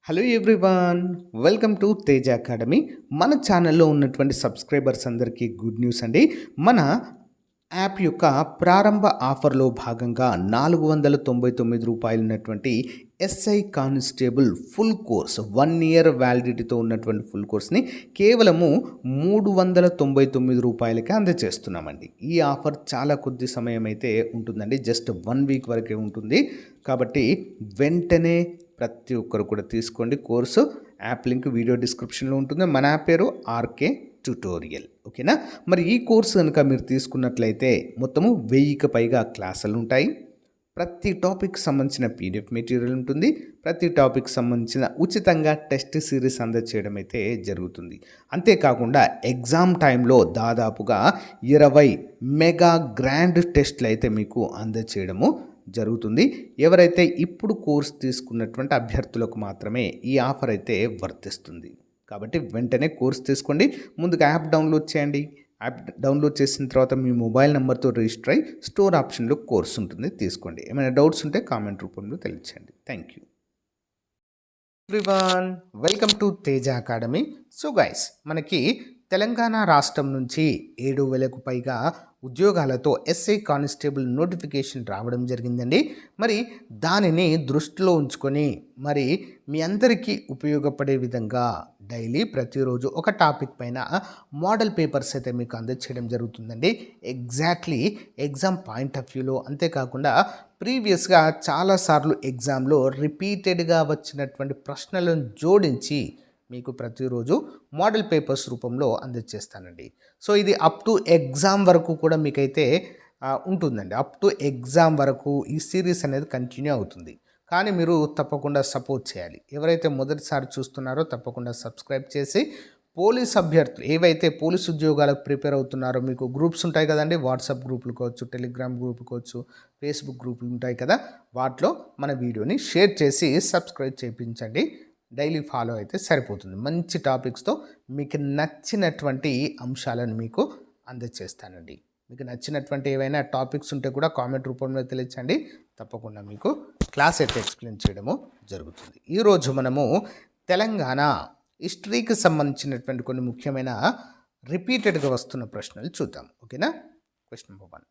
Hello everyone, welcome to Teja academy. మన ఛానల్లో ఉన్నటువంటి సబ్స్క్రైబర్స్ అందరికీ గుడ్ న్యూస్ అండి. మన యాప్ యొక్క ప్రారంభ ఆఫర్లో భాగంగా రూ. 499 ఉన్నటువంటి SI constable full course 1 year వ్యాలిడిటీతో ఉన్నటువంటి ఫుల్ కోర్స్ని కేవలము రూ. 399కే అందజేస్తున్నామండి. ఈ ఆఫర్ చాలా కొద్ది సమయం అయితే ఉంటుందండి, జస్ట్ 1 వీక్ వరకే ఉంటుంది. కాబట్టి వెంటనే ప్రతి ఒక్కరు కూడా తీసుకోండి కోర్సు. యాప్ లింక్ వీడియో డిస్క్రిప్షన్లో ఉంటుంది. మన యాప్ పేరు ఆర్కే ట్యుటోరియల్. ఓకేనా? మరి ఈ కోర్సు కనుక మీరు తీసుకున్నట్లయితే మొత్తము 1000కి పైగా క్లాసులు ఉంటాయి. ప్రతి టాపిక్ సంబంధించిన పీడిఎఫ్ మెటీరియల్ ఉంటుంది. ప్రతి టాపిక్ సంబంధించిన ఉచితంగా టెస్ట్ సిరీస్ అందజేయడం అయితే జరుగుతుంది. అంతేకాకుండా ఎగ్జామ్ టైంలో దాదాపుగా 20 మెగా గ్రాండ్ టెస్ట్లు అయితే మీకు అందజేయడము జరుగుతుంది. ఎవరైతే ఇప్పుడు కోర్స్ తీసుకున్నటువంటి అభ్యర్థులకు మాత్రమే ఈ ఆఫర్ అయితే వర్తిస్తుంది. కాబట్టి వెంటనే కోర్స్ తీసుకోండి. ముందుగా యాప్ డౌన్లోడ్ చేయండి. యాప్ డౌన్లోడ్ చేసిన తర్వాత మీ మొబైల్ నెంబర్తో రిజిస్టర్ అయ్యి స్టోర్ ఆప్షన్లో కోర్స్ ఉంటుంది, తీసుకోండి. ఏమైనా డౌట్స్ ఉంటే కామెంట్ రూపంలో తెలియచేయండి. Thank you everyone, welcome to Teja academy. So guys, మనకి తెలంగాణ రాష్ట్రం నుంచి 7,000కు పైగా ఉద్యోగాలతో ఎస్ఐ కానిస్టేబుల్ నోటిఫికేషన్ రావడం జరిగిందండి. మరి దానిని దృష్టిలో ఉంచుకొని మరి మీ అందరికీ ఉపయోగపడే విధంగా డైలీ ప్రతిరోజు ఒక టాపిక్ పైన మోడల్ పేపర్స్ అయితే మీకు అందజేయడం జరుగుతుందండి. ఎగ్జాక్ట్లీ ఎగ్జామ్ పాయింట్ ఆఫ్ వ్యూలో, అంతేకాకుండా ప్రీవియస్గా చాలాసార్లు ఎగ్జామ్లో రిపీటెడ్గా వచ్చినటువంటి ప్రశ్నలను జోడించి మీకు ప్రతిరోజు మోడల్ పేపర్స్ రూపంలో అందజేస్తానండి. సో ఇది అప్ టు ఎగ్జామ్ వరకు కూడా మీకైతే ఉంటుందండి. అప్ టు ఎగ్జామ్ వరకు ఈ సిరీస్ అనేది కంటిన్యూ అవుతుంది. కానీ మీరు తప్పకుండా సపోర్ట్ చేయాలి. ఎవరైతే మొదటిసారి చూస్తున్నారో తప్పకుండా సబ్స్క్రైబ్ చేసి పోలీస్ అభ్యర్థులు ఏవైతే పోలీస్ ఉద్యోగాలకు ప్రిపేర్ అవుతున్నారో మీకు గ్రూప్స్ ఉంటాయి కదండి, వాట్సాప్ గ్రూపులు కావచ్చు, టెలిగ్రామ్ గ్రూప్ కావచ్చు, ఫేస్బుక్ గ్రూపులు ఉంటాయి కదా, వాటిలో మన వీడియోని షేర్ చేసి సబ్స్క్రైబ్ చేయించండి. డైలీ ఫాలో అయితే సరిపోతుంది. మంచి టాపిక్స్తో మీకు నచ్చినటువంటి అంశాలను మీకు అందజేస్తానండి. మీకు నచ్చినటువంటి ఏవైనా టాపిక్స్ ఉంటే కూడా కామెంట్ రూపంలో తెలియచండి. తప్పకుండా మీకు క్లాస్ అయితే ఎక్స్ప్లెయిన్ చేయడము జరుగుతుంది. ఈరోజు మనము తెలంగాణ హిస్టరీకి సంబంధించినటువంటి కొన్ని ముఖ్యమైన రిపీటెడ్గా వస్తున్న ప్రశ్నలు చూద్దాం. ఓకేనా? క్వశ్చన్ నెంబర్ 1,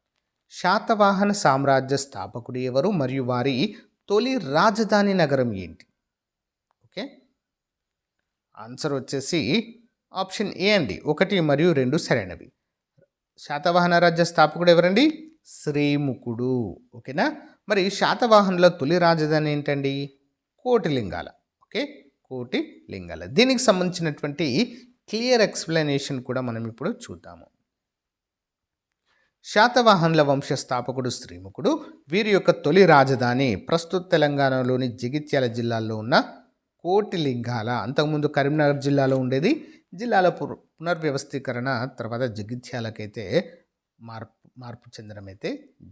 శాతవాహన సామ్రాజ్య స్థాపకుడు ఎవరు మరియు వారి తొలి రాజధాని నగరం ఏంటి? ఓకే, ఆన్సర్ వచ్చేసి ఆప్షన్ ఏ అండి. 1 మరియు 2 సరైనవి. శాతవాహన రాజ్య స్థాపకుడు ఎవరండి? శ్రీముఖుడు. ఓకేనా? మరి శాతవాహనుల తొలి రాజధాని ఏంటండి? కోటిలింగాల. ఓకే, కోటిలింగాల. దీనికి సంబంధించినటువంటి క్లియర్ ఎక్స్ప్లెనేషన్ కూడా మనం ఇప్పుడు చూద్దాము. శాతవాహనుల వంశ స్థాపకుడు శ్రీముఖుడు. వీరి యొక్క తొలి రాజధాని ప్రస్తుత తెలంగాణలోని జగిత్యాల జిల్లాలో ఉన్న కోటిలింగాల. అంతకుముందు కరీంనగర్ జిల్లాలో ఉండేది. జిల్లాల పునర్వ్యవస్థీకరణ తర్వాత జగిత్యాలకైతే మార్పు చెందడం అయితే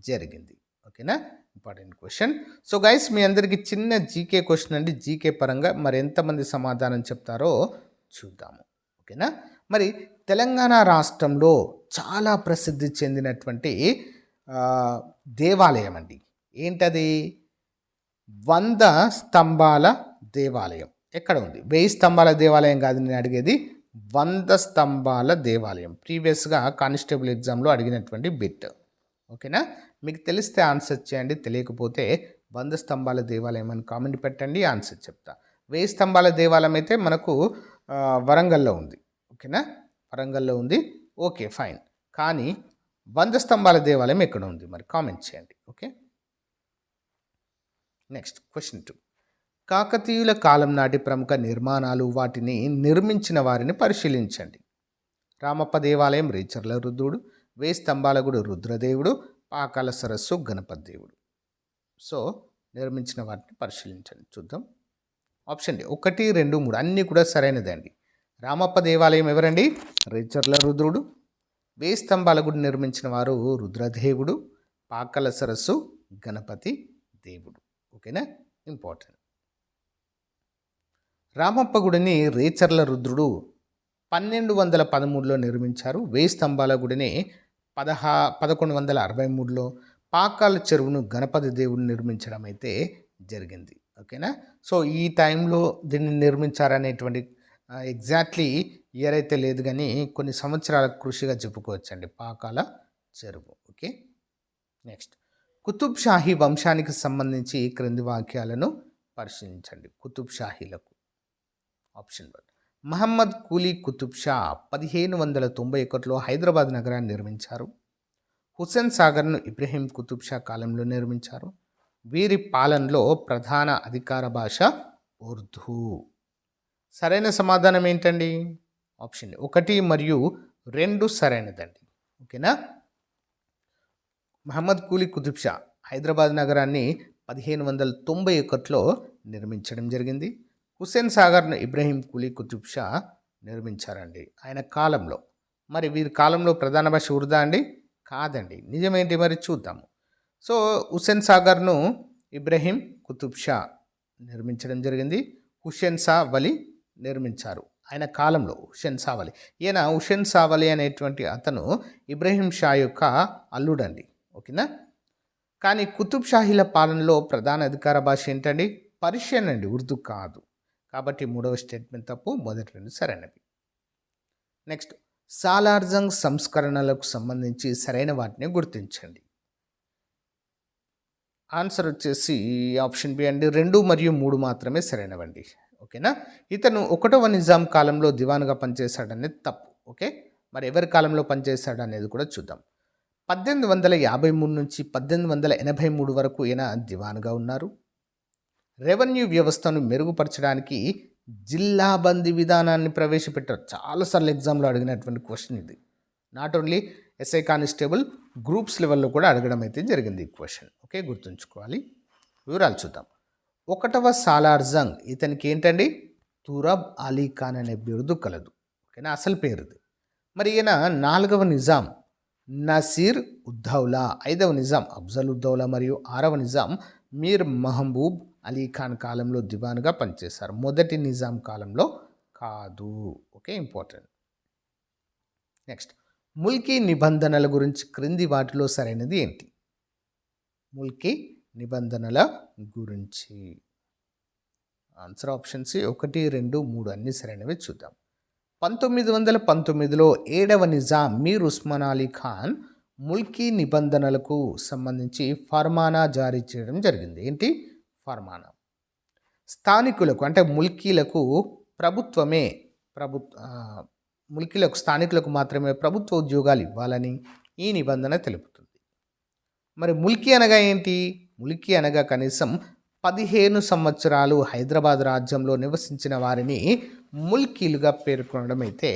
జరిగింది. ఓకేనా? Important question. సో గైస్, మీ అందరికీ చిన్న జీకే క్వశ్చన్ అండి. జీకే పరంగా మరి ఎంతమంది సమాధానం చెప్తారో చూద్దాము. ఓకేనా? మరి తెలంగాణ రాష్ట్రంలో చాలా ప్రసిద్ధి చెందినటువంటి దేవాలయం అండి. ఏంటది? 100 స్తంభాల దేవాలయం. ఎక్కడ ఉంది? 1000 స్తంభాల దేవాలయం కాదు నేను అడిగేది, 100 స్తంభాల దేవాలయం. ప్రీవియస్గా కానిస్టేబుల్ ఎగ్జామ్లో అడిగినటువంటి బిట్. ఓకేనా? మీకు తెలిస్తే ఆన్సర్ చేయండి, తెలియకపోతే 100 స్తంభాల దేవాలయం అని కామెంట్ పెట్టండి, ఆన్సర్ చెప్తా. 1000 స్తంభాల దేవాలయం అయితే మనకు వరంగల్లో ఉంది. ఓకేనా? వరంగల్లో ఉంది. Okay, fine. కానీ 100 స్తంభాల దేవాలయం ఎక్కడ ఉంది మరి కామెంట్ చేయండి. ఓకే, నెక్స్ట్ క్వశ్చన్ 2, కాకతీయుల కాలం నాటి ప్రముఖ నిర్మాణాలు, వాటిని నిర్మించిన వారిని పరిశీలించండి. రామప్ప దేవాలయం రేచర్ల రుద్రుడు, 1000 స్తంభాల గుడి రుద్రదేవుడు, పాకాల సరస్సు గణపతి దేవుడు. సో నిర్మించిన వాటిని పరిశీలించండి. చూద్దాం. ఆప్షన్ డి 1, 2, 3 అన్నీ కూడా సరైనదే అండి. రామప్ప దేవాలయం ఎవరండి? రేచర్ల రుద్రుడు. 1000 స్తంభాల గుడి నిర్మించిన వారు రుద్రదేవుడు. పాకాల సరస్సు గణపతి దేవుడు. ఓకేనా? ఇంపార్టెంట్. రామప్ప గుడిని రేచర్ల రుద్రుడు 1213లో నిర్మించారు. 1000 స్తంభాల గుడిని 1163లో, పాకాల చెరువును గణపతి దేవుడిని నిర్మించడం అయితే జరిగింది. ఓకేనా. సో ఈ టైంలో దీన్ని నిర్మించారనేటువంటి ఎగ్జాక్ట్లీ ఇయర్ అయితే లేదు కానీ కొన్ని సంవత్సరాల కృషిగా చెప్పుకోవచ్చండి పాకాల చెరువు. ఓకే. నెక్స్ట్, కుతుబ్ షాహీ వంశానికి సంబంధించి క్రింది వాక్యాలను పరిశీలించండి. కుతుబ్ షాహీలకు ఆప్షన్ 1, మహమ్మద్ కూలీ కుతుబ్ షా 1591లో హైదరాబాద్ నగరాన్ని నిర్మించారు. హుస్సేన్ సాగర్ను ఇబ్రహీం కుతుబ్ షా కాలంలో నిర్మించారు. వీరి పాలనలో ప్రధాన అధికార భాష ఉర్దూ. సరైన సమాధానం ఏంటండి? ఆప్షన్ 1 మరియు 2 సరైనదండి. ఓకేనా. మహమ్మద్ కూలీ కుతుబ్ షా హైదరాబాద్ నగరాన్ని 1591లో నిర్మించడం జరిగింది. హుస్సేన్ సాగర్ను ఇబ్రహీం కూలీ కుతుబ్ షా నిర్మించారండి ఆయన కాలంలో. మరి వీరి కాలంలో ప్రధాన భాష ఉర్దా అండి? కాదండి. నిజమేంటి మరి చూద్దాము. సో హుస్సేన్ సాగర్ను ఇబ్రహీం కుతుబ్ షా నిర్మించడం జరిగింది. హుస్సేన్ షా వలి నిర్మించారు ఆయన కాలంలో. హుస్సేన్ షా వలి, ఈయన హుస్సేన్ షా వలి అనేటువంటి అతను ఇబ్రహీం షా యొక్క అల్లుడండి. ఓకేనా. కానీ కుతుబ్ షాహీల పాలనలో ప్రధాన అధికార భాష ఏంటండి? పర్షియన్ అండి, ఉర్దూ కాదు. కాబట్టి 3వ స్టేట్మెంట్ తప్పు, మొదటి 2 సరైనవి. నెక్స్ట్, సాలార్జంగ్ సంస్కరణలకు సంబంధించి సరైన వాటిని గుర్తించండి. ఆన్సర్ వచ్చేసి ఆప్షన్ బి అండి. 2 మరియు 3 మాత్రమే సరైనవండి. ఓకేనా. ఇతను 1వ నిజాం కాలంలో దివాన్గా పనిచేశాడనేది తప్పు. ఓకే. మరి ఎవరి కాలంలో పనిచేశాడు అనేది కూడా చూద్దాం. 1853 నుంచి 1883 వరకు ఈయన దివాన్గా ఉన్నారు. రెవెన్యూ వ్యవస్థను మెరుగుపరచడానికి జిల్లా బందీ విధానాన్ని ప్రవేశపెట్టారు. చాలాసార్లు ఎగ్జామ్లో అడిగినటువంటి క్వశ్చన్ ఇది. Not only SI constable, groups లెవెల్లో కూడా అడగడం అయితే జరిగింది ఈ క్వశ్చన్. ఓకే, గుర్తుంచుకోవాలి. వివరాలు చూద్దాం. 1వ సాలార్జంగ్ ఇతనికి ఏంటండి? తురబ్ అలీ ఖాన్ అనే బిరుదు కలదు. ఓకేనా, అసలు పేరుది. మరి ఈయన 4వ నిజాం నసీర్ ఉద్దౌలా, 5వ నిజాం అఫ్జల్ ఉద్దౌలా మరియు 6వ నిజాం మీర్ మహబూబ్ అలీ ఖాన్ కాలంలో దివాన్గా పనిచేశారు. మొదటి నిజాం కాలంలో కాదు. Okay, important. నెక్స్ట్, ముల్కీ నిబంధనల గురించి క్రింది వాటిలో సరైనది ఏంటి? ముల్కీ నిబంధనల గురించి ఆన్సర్ ఆప్షన్ సి 1, 2, 3 అన్ని సరైనవి. చూద్దాం. 1919లో 7వ నిజాం మీర్ ఉస్మాన్ అలీ ఖాన్ ముల్కీ నిబంధనలకు సంబంధించి ఫర్మానా జారీ చేయడం జరిగింది. ఏంటి ఫర్మానా? స్థానికులకు అంటే ముల్కీలకు ముల్కీలకు స్థానికులకు మాత్రమే ప్రభుత్వ ఉద్యోగాలు ఇవ్వాలని ఈ నిబంధన తెలుపుతుంది. మరి ముల్కీ అనగా ఏంటి? ముల్కీ అనగా కనీసం 15 సంవత్సరాలు హైదరాబాద్ రాజ్యంలో నివసించిన వారిని ముల్కీలుగా పేర్కొనడం అయితే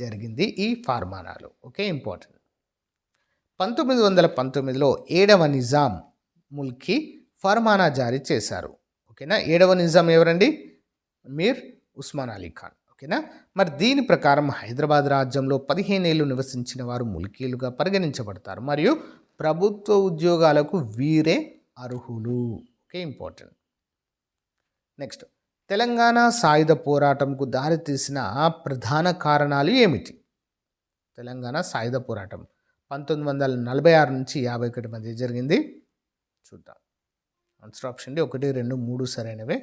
జరిగింది ఈ ఫార్మానాలో. Okay, important. 1919లో 7వ నిజాం ముల్కీ ఫర్మానా జారీ చేశారు. ఓకేనా. 7వ నిజాం ఎవరండి? మీర్ ఉస్మాన్ అలీ ఖాన్. ఓకేనా. మరి దీని ప్రకారం హైదరాబాద్ రాజ్యంలో 15 ఏళ్ళు నివసించిన వారు ముల్కీలుగా పరిగణించబడతారు మరియు ప్రభుత్వ ఉద్యోగాలకు వీరే అర్హులు. Okay, important. నెక్స్ట్, తెలంగాణ సాయుధ పోరాటంకు దారితీసిన ప్రధాన కారణాలు ఏమిటి? తెలంగాణ సాయుధ పోరాటం 1946 నుంచి 51 మధ్య జరిగింది. చూద్దాం. ఆన్సర్ ఆప్షన్ డి 1, 2, 3 సరైనవే.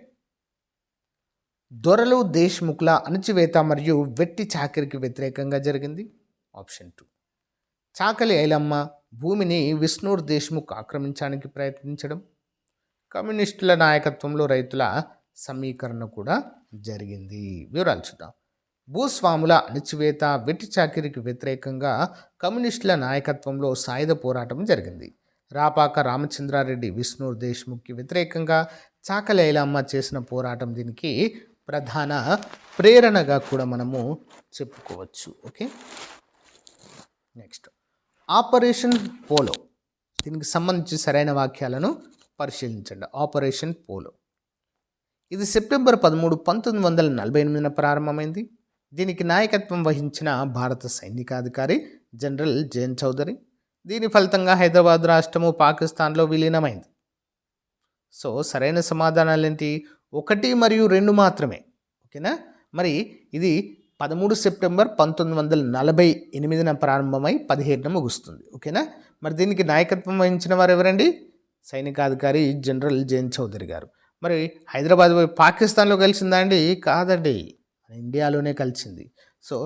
దొరలు దేశ్ముఖ్ల అణచివేత మరియు వెట్టి చాకిరికి వ్యతిరేకంగా జరిగింది. ఆప్షన్ 2. చాకలి ఐలమ్మ భూమిని విష్ణూర్ దేశ్ముఖ్ ఆక్రమించడానికి ప్రయత్నించడం. కమ్యూనిస్టుల నాయకత్వంలో రైతుల సమీకరణ కూడా జరిగింది. వివరాలు చూద్దాం. భూస్వాముల అణచివేత, వెట్టి చాకిరికి వ్యతిరేకంగా కమ్యూనిస్టుల నాయకత్వంలో సాయుధ పోరాటం జరిగింది. రాపాక రామచంద్రారెడ్డి విష్ణూర్ దేశ్ముఖ్కి వ్యతిరేకంగా చాకలి ఐలమ్మ చేసిన పోరాటం దీనికి ప్రధాన ప్రేరణగా కూడా మనము చెప్పుకోవచ్చు. ఓకే, నెక్స్ట్, ఆపరేషన్ పోలో దీనికి సంబంధించి సరైన వాక్యాలను పరిశీలించండి. ఆపరేషన్ పోలో ఇది సెప్టెంబర్ 13, 1948 ప్రారంభమైంది. దీనికి నాయకత్వం వహించిన భారత సైనికాధికారి జనరల్ జైన్ చౌదరి. దీని ఫలితంగా హైదరాబాద్ రాష్ట్రము పాకిస్తాన్లో విలీనమైంది. సో సరైన సమాధానాలు ఏంటి? 1 మరియు 2 మాత్రమే. ఓకేనా. మరి ఇది 13 సెప్టెంబర్ 1948 ప్రారంభమై 17 ముగుస్తుంది. ఓకేనా. మరి దీనికి నాయకత్వం వహించిన వారు ఎవరండి? సైనికాధికారి జనరల్ జైన్ చౌదరి గారు. మరి హైదరాబాద్ పోయి పాకిస్తాన్లో కలిసిందా అండి? కాదండి, ఇండియాలోనే కలిసింది. సో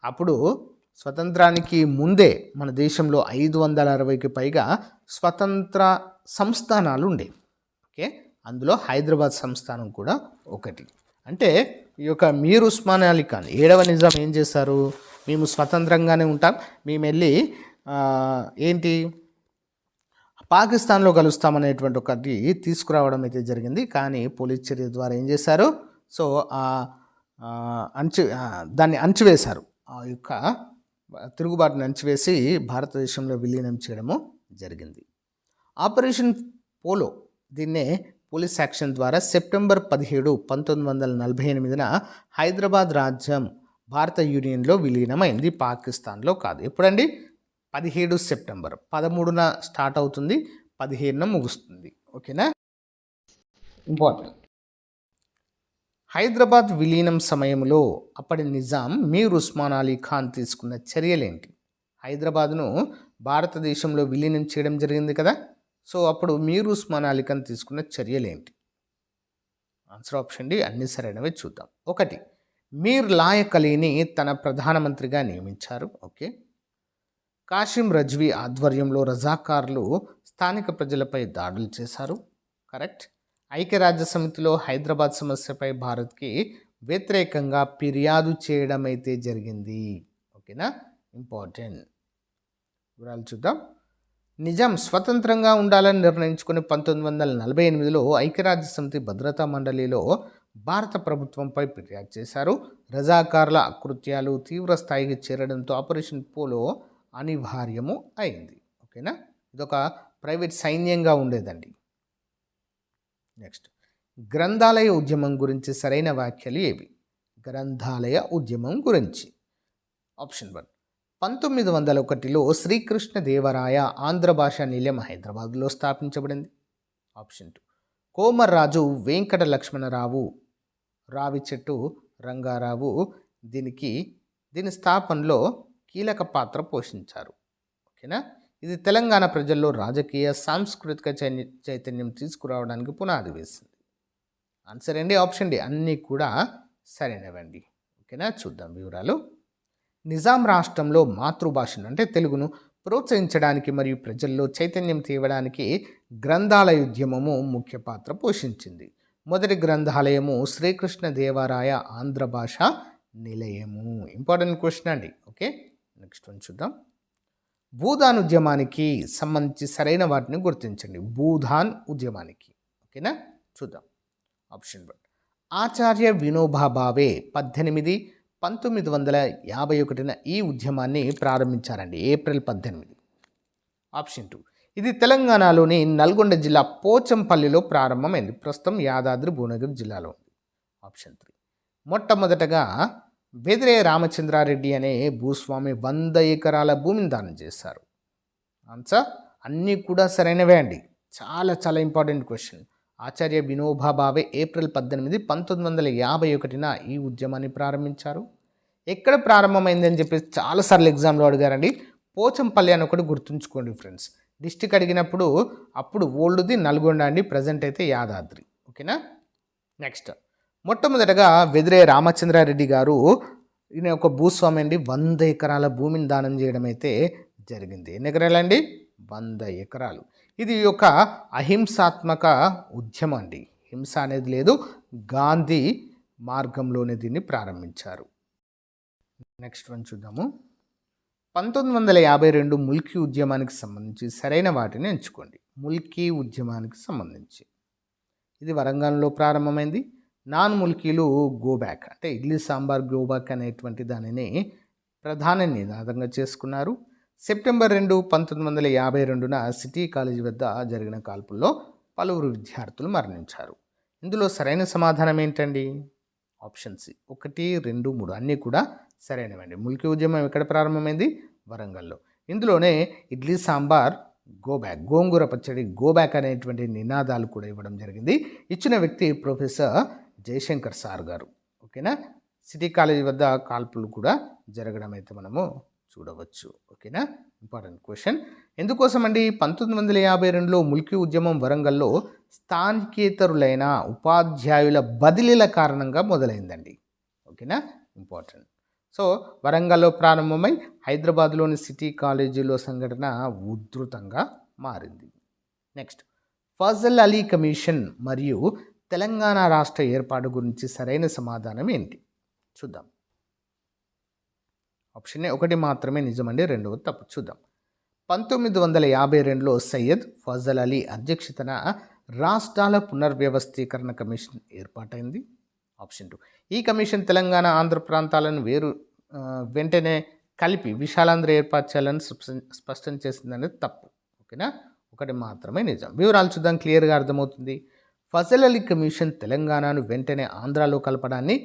అప్పుడు స్వతంత్రానికి ముందే మన దేశంలో 560కి పైగా స్వతంత్ర సంస్థానాలు ఉండేవి. ఓకే, అందులో హైదరాబాద్ సంస్థానం కూడా ఒకటి. అంటే ఈ యొక్క మీర్ ఉస్మాన్ అలీ ఖాన్ 7వ నిజాం ఏం చేశారు, మేము స్వతంత్రంగానే ఉంటాం, మేము వెళ్ళి ఏంటి పాకిస్తాన్లో కలుస్తామనేటువంటి ఒకటి తీసుకురావడం అయితే జరిగింది. కానీ పోలీస్ చర్య ద్వారా ఏం చేశారు, సో దాన్ని అణచివేశారు. ఆ యొక్క తిరుగుబాటుని అణచివేసి భారతదేశంలో విలీనం చేయడము జరిగింది. ఆపరేషన్ పోలో, దీన్నే పోలీస్ యాక్షన్ ద్వారా సెప్టెంబర్ 17, 1948 హైదరాబాద్ రాజ్యం భారత యూనియన్లో విలీనమైంది, పాకిస్తాన్లో కాదు. ఎప్పుడండి? 17 సెప్టెంబర్, 13న స్టార్ట్ అవుతుంది, 15న ముగుస్తుంది. ఓకేనా, ఇంపార్టెంట్. హైదరాబాద్ విలీనం సమయంలో అప్పటి నిజాం మీర్ ఉస్మాన్ అలీ ఖాన్ తీసుకున్న చర్యలేంటి? హైదరాబాద్ను భారతదేశంలో విలీనం చేయడం జరిగింది కదా, సో అప్పుడు మీర్ ఉస్మాన్ అలీ ఖాన్ తీసుకున్న చర్యలేంటి? ఆన్సర్ ఆప్షన్ డి, అన్ని సరైనవే. చూద్దాం. 1, మీర్ లాయక్ అలీని తన ప్రధానమంత్రిగా నియమించారు. ఓకే. కాసిం రజ్వీ ఆధ్వర్యంలో రజాకార్లు స్థానిక ప్రజలపై దాడులు చేశారు. కరెక్ట్. ఐక్యరాజ్య సమితిలో హైదరాబాద్ సమస్యపై భారత్కి వ్యతిరేకంగా ఫిర్యాదు చేయడం అయితే జరిగింది. ఓకేనా, ఇంపార్టెంట్. వివరాలు చూద్దాం. నిజాం స్వతంత్రంగా ఉండాలని నిర్ణయించుకుని 1948లో ఐక్యరాజ్య సమితి భద్రతా మండలిలో భారత ప్రభుత్వంపై ఫిర్యాదు చేశారు. రజాకార్ల అకృత్యాలు తీవ్ర స్థాయికి చేరడంతో ఆపరేషన్ పోలో అనివార్యము అయింది. ఓకేనా, ఇదొక ప్రైవేట్ సైన్యంగా ఉండేదండి. నెక్స్ట్, గ్రంథాలయ ఉద్యమం గురించి సరైన వ్యాఖ్యలు ఏవి? గ్రంథాలయ ఉద్యమం గురించి ఆప్షన్ 1, 1901లో శ్రీకృష్ణదేవరాయ ఆంధ్ర భాషా నిలయం హైదరాబాద్లో స్థాపించబడింది. ఆప్షన్ 2, కోమర్రాజు వెంకట లక్ష్మణరావు రావిచెట్టు రంగారావు దీని స్థాపనలో కీలక పాత్ర పోషించారు. ఓకేనా, ఇది తెలంగాణ ప్రజల్లో రాజకీయ సాంస్కృతిక చైతన్యం తీసుకురావడానికి పునాది వేసింది. ఆన్సర్ అండి ఆప్షన్ డి, అన్నీ కూడా సరైనవండి. ఓకేనా, చూద్దాం వివరాలు. నిజాం రాష్ట్రంలో మాతృభాషను అంటే తెలుగును ప్రోత్సహించడానికి మరియు ప్రజల్లో చైతన్యం తేవడానికి గ్రంథాలయ ఉద్యమము ముఖ్య పాత్ర పోషించింది. మొదటి గ్రంథాలయము శ్రీకృష్ణదేవరాయ ఆంధ్ర భాష నిలయము. ఇంపార్టెంట్ క్వశ్చన్ అండి. ఓకే, నెక్స్ట్ వన్ చూద్దాం. భూదాన్ ఉద్యమానికి సంబంధించి సరైన వాటిని గుర్తించండి. భూదాన్ ఉద్యమానికి. ఓకేనా, చూద్దాం. ఆప్షన్ 1, ఆచార్య వినోబా భావే 1951 ఈ ఉద్యమాన్ని ప్రారంభించారండి, ఏప్రిల్ 18. ఆప్షన్ 2, ఇది తెలంగాణలోని నల్గొండ జిల్లా పోచంపల్లిలో ప్రారంభమైంది, ప్రస్తుతం యాదాద్రి భువనగిరి జిల్లాలో ఉంది. ఆప్షన్ 3, మొట్టమొదటగా బెదిరే రామచంద్రారెడ్డి అనే భూస్వామి 100 ఎకరాల భూమిని దానం చేశారు. ఆన్సర్ అన్నీ కూడా సరైనవే అండి. చాలా చాలా ఇంపార్టెంట్ క్వశ్చన్. ఆచార్య వినోబా భావే ఏప్రిల్ 18, 1951 ఈ ఉద్యమాన్ని ప్రారంభించారు. ఎక్కడ ప్రారంభమైందని చెప్పేసి చాలాసార్లు ఎగ్జామ్లో అడిగారండి. పోచంపల్లి అని ఒకటి గుర్తుంచుకోండి ఫ్రెండ్స్. డిస్టిక్ అడిగినప్పుడు అప్పుడు ఓల్డ్ది నల్గొండ అండి, ప్రజెంట్ అయితే యాదాద్రి. ఓకేనా, నెక్స్ట్, మొట్టమొదటగా బెదిరే రామచంద్రారెడ్డి గారు ఈయన ఒక భూస్వామి అండి, 100 ఎకరాల భూమిని దానం చేయడం అయితే జరిగింది. ఎన్ని ఎకరాలండి? 100 ఎకరాలు. ఇది ఒక అహింసాత్మక ఉద్యమం అండి, హింస అనేది లేదు, గాంధీ మార్గంలోనే దీన్ని ప్రారంభించారు. నెక్స్ట్ వన్ చూద్దాము. 1952 ముల్కీ ఉద్యమానికి సంబంధించి సరైన వాటిని ఎంచుకోండి. ముల్కీ ఉద్యమానికి సంబంధించి ఇది వరంగల్లో ప్రారంభమైంది. నాన్ ముల్కీలు గోబ్యాక్ అంటే ఇడ్లీ సాంబార్ గోబ్యాక్ అనేటువంటి దానిని ప్రధాన నినాదంగా చేసుకున్నారు. సెప్టెంబర్ 2, 1952 సిటీ కాలేజీ వద్ద జరిగిన కాల్పుల్లో పలువురు విద్యార్థులు మరణించారు. ఇందులో సరైన సమాధానం ఏంటండి? ఆప్షన్ సి 1, 2, 3 అన్నీ కూడా సరైనవండి. ముల్కీ ఉద్యమం ఎక్కడ ప్రారంభమైంది? వరంగల్లో. ఇందులోనే ఇడ్లీ సాంబార్ గోబ్యాక్, గోంగూర పచ్చడి గోబ్యాక్ అనేటువంటి నినాదాలు కూడా ఇవ్వడం జరిగింది. ఇచ్చిన వ్యక్తి ప్రొఫెసర్ జయశంకర్ సార్ గారు. ఓకేనా, సిటీ కాలేజీ వద్ద కాల్పులు కూడా జరగడం అయితే మనము చూడవచ్చు. ఓకేనా, ఇంపార్టెంట్ క్వశ్చన్. ఎందుకోసం అండి? 1952లో ముల్కీ ఉద్యమం వరంగల్లో స్థానికేతరులైన ఉపాధ్యాయుల బదిలీల కారణంగా మొదలైందండి. ఓకేనా, ఇంపార్టెంట్. సో వరంగల్లో ప్రారంభమై హైదరాబాద్లోని సిటీ కాలేజీలో సంఘటన ఉధృతంగా మారింది. నెక్స్ట్, ఫజల్ అలీ కమిషన్ మరియు తెలంగాణ రాష్ట్ర ఏర్పాటు గురించి సరైన సమాధానం ఏంటి? చూద్దాం. ఆప్షన్ ఏ ఒకటి మాత్రమే నిజమండి, రెండవది తప్పు. చూద్దాం. 1952లో సయ్యద్ ఫజల్ అలీ అధ్యక్షతన రాష్ట్రాల పునర్వ్యవస్థీకరణ కమిషన్ ఏర్పాటైంది. ఆప్షన్ 2, ఈ కమిషన్ తెలంగాణ ఆంధ్ర ప్రాంతాలను వెంటనే కలిపి విశాలాంధ్ర ఏర్పాటు చేయాలని స్పష్టం చేసిందనేది తప్పు. ఓకేనా, ఒకటి మాత్రమే నిజం. వివరాలు చూద్దాం, క్లియర్గా అర్థమవుతుంది. ఫజల్ అలీ కమిషన్ తెలంగాణను వెంటనే ఆంధ్రాలో కలపడాన్ని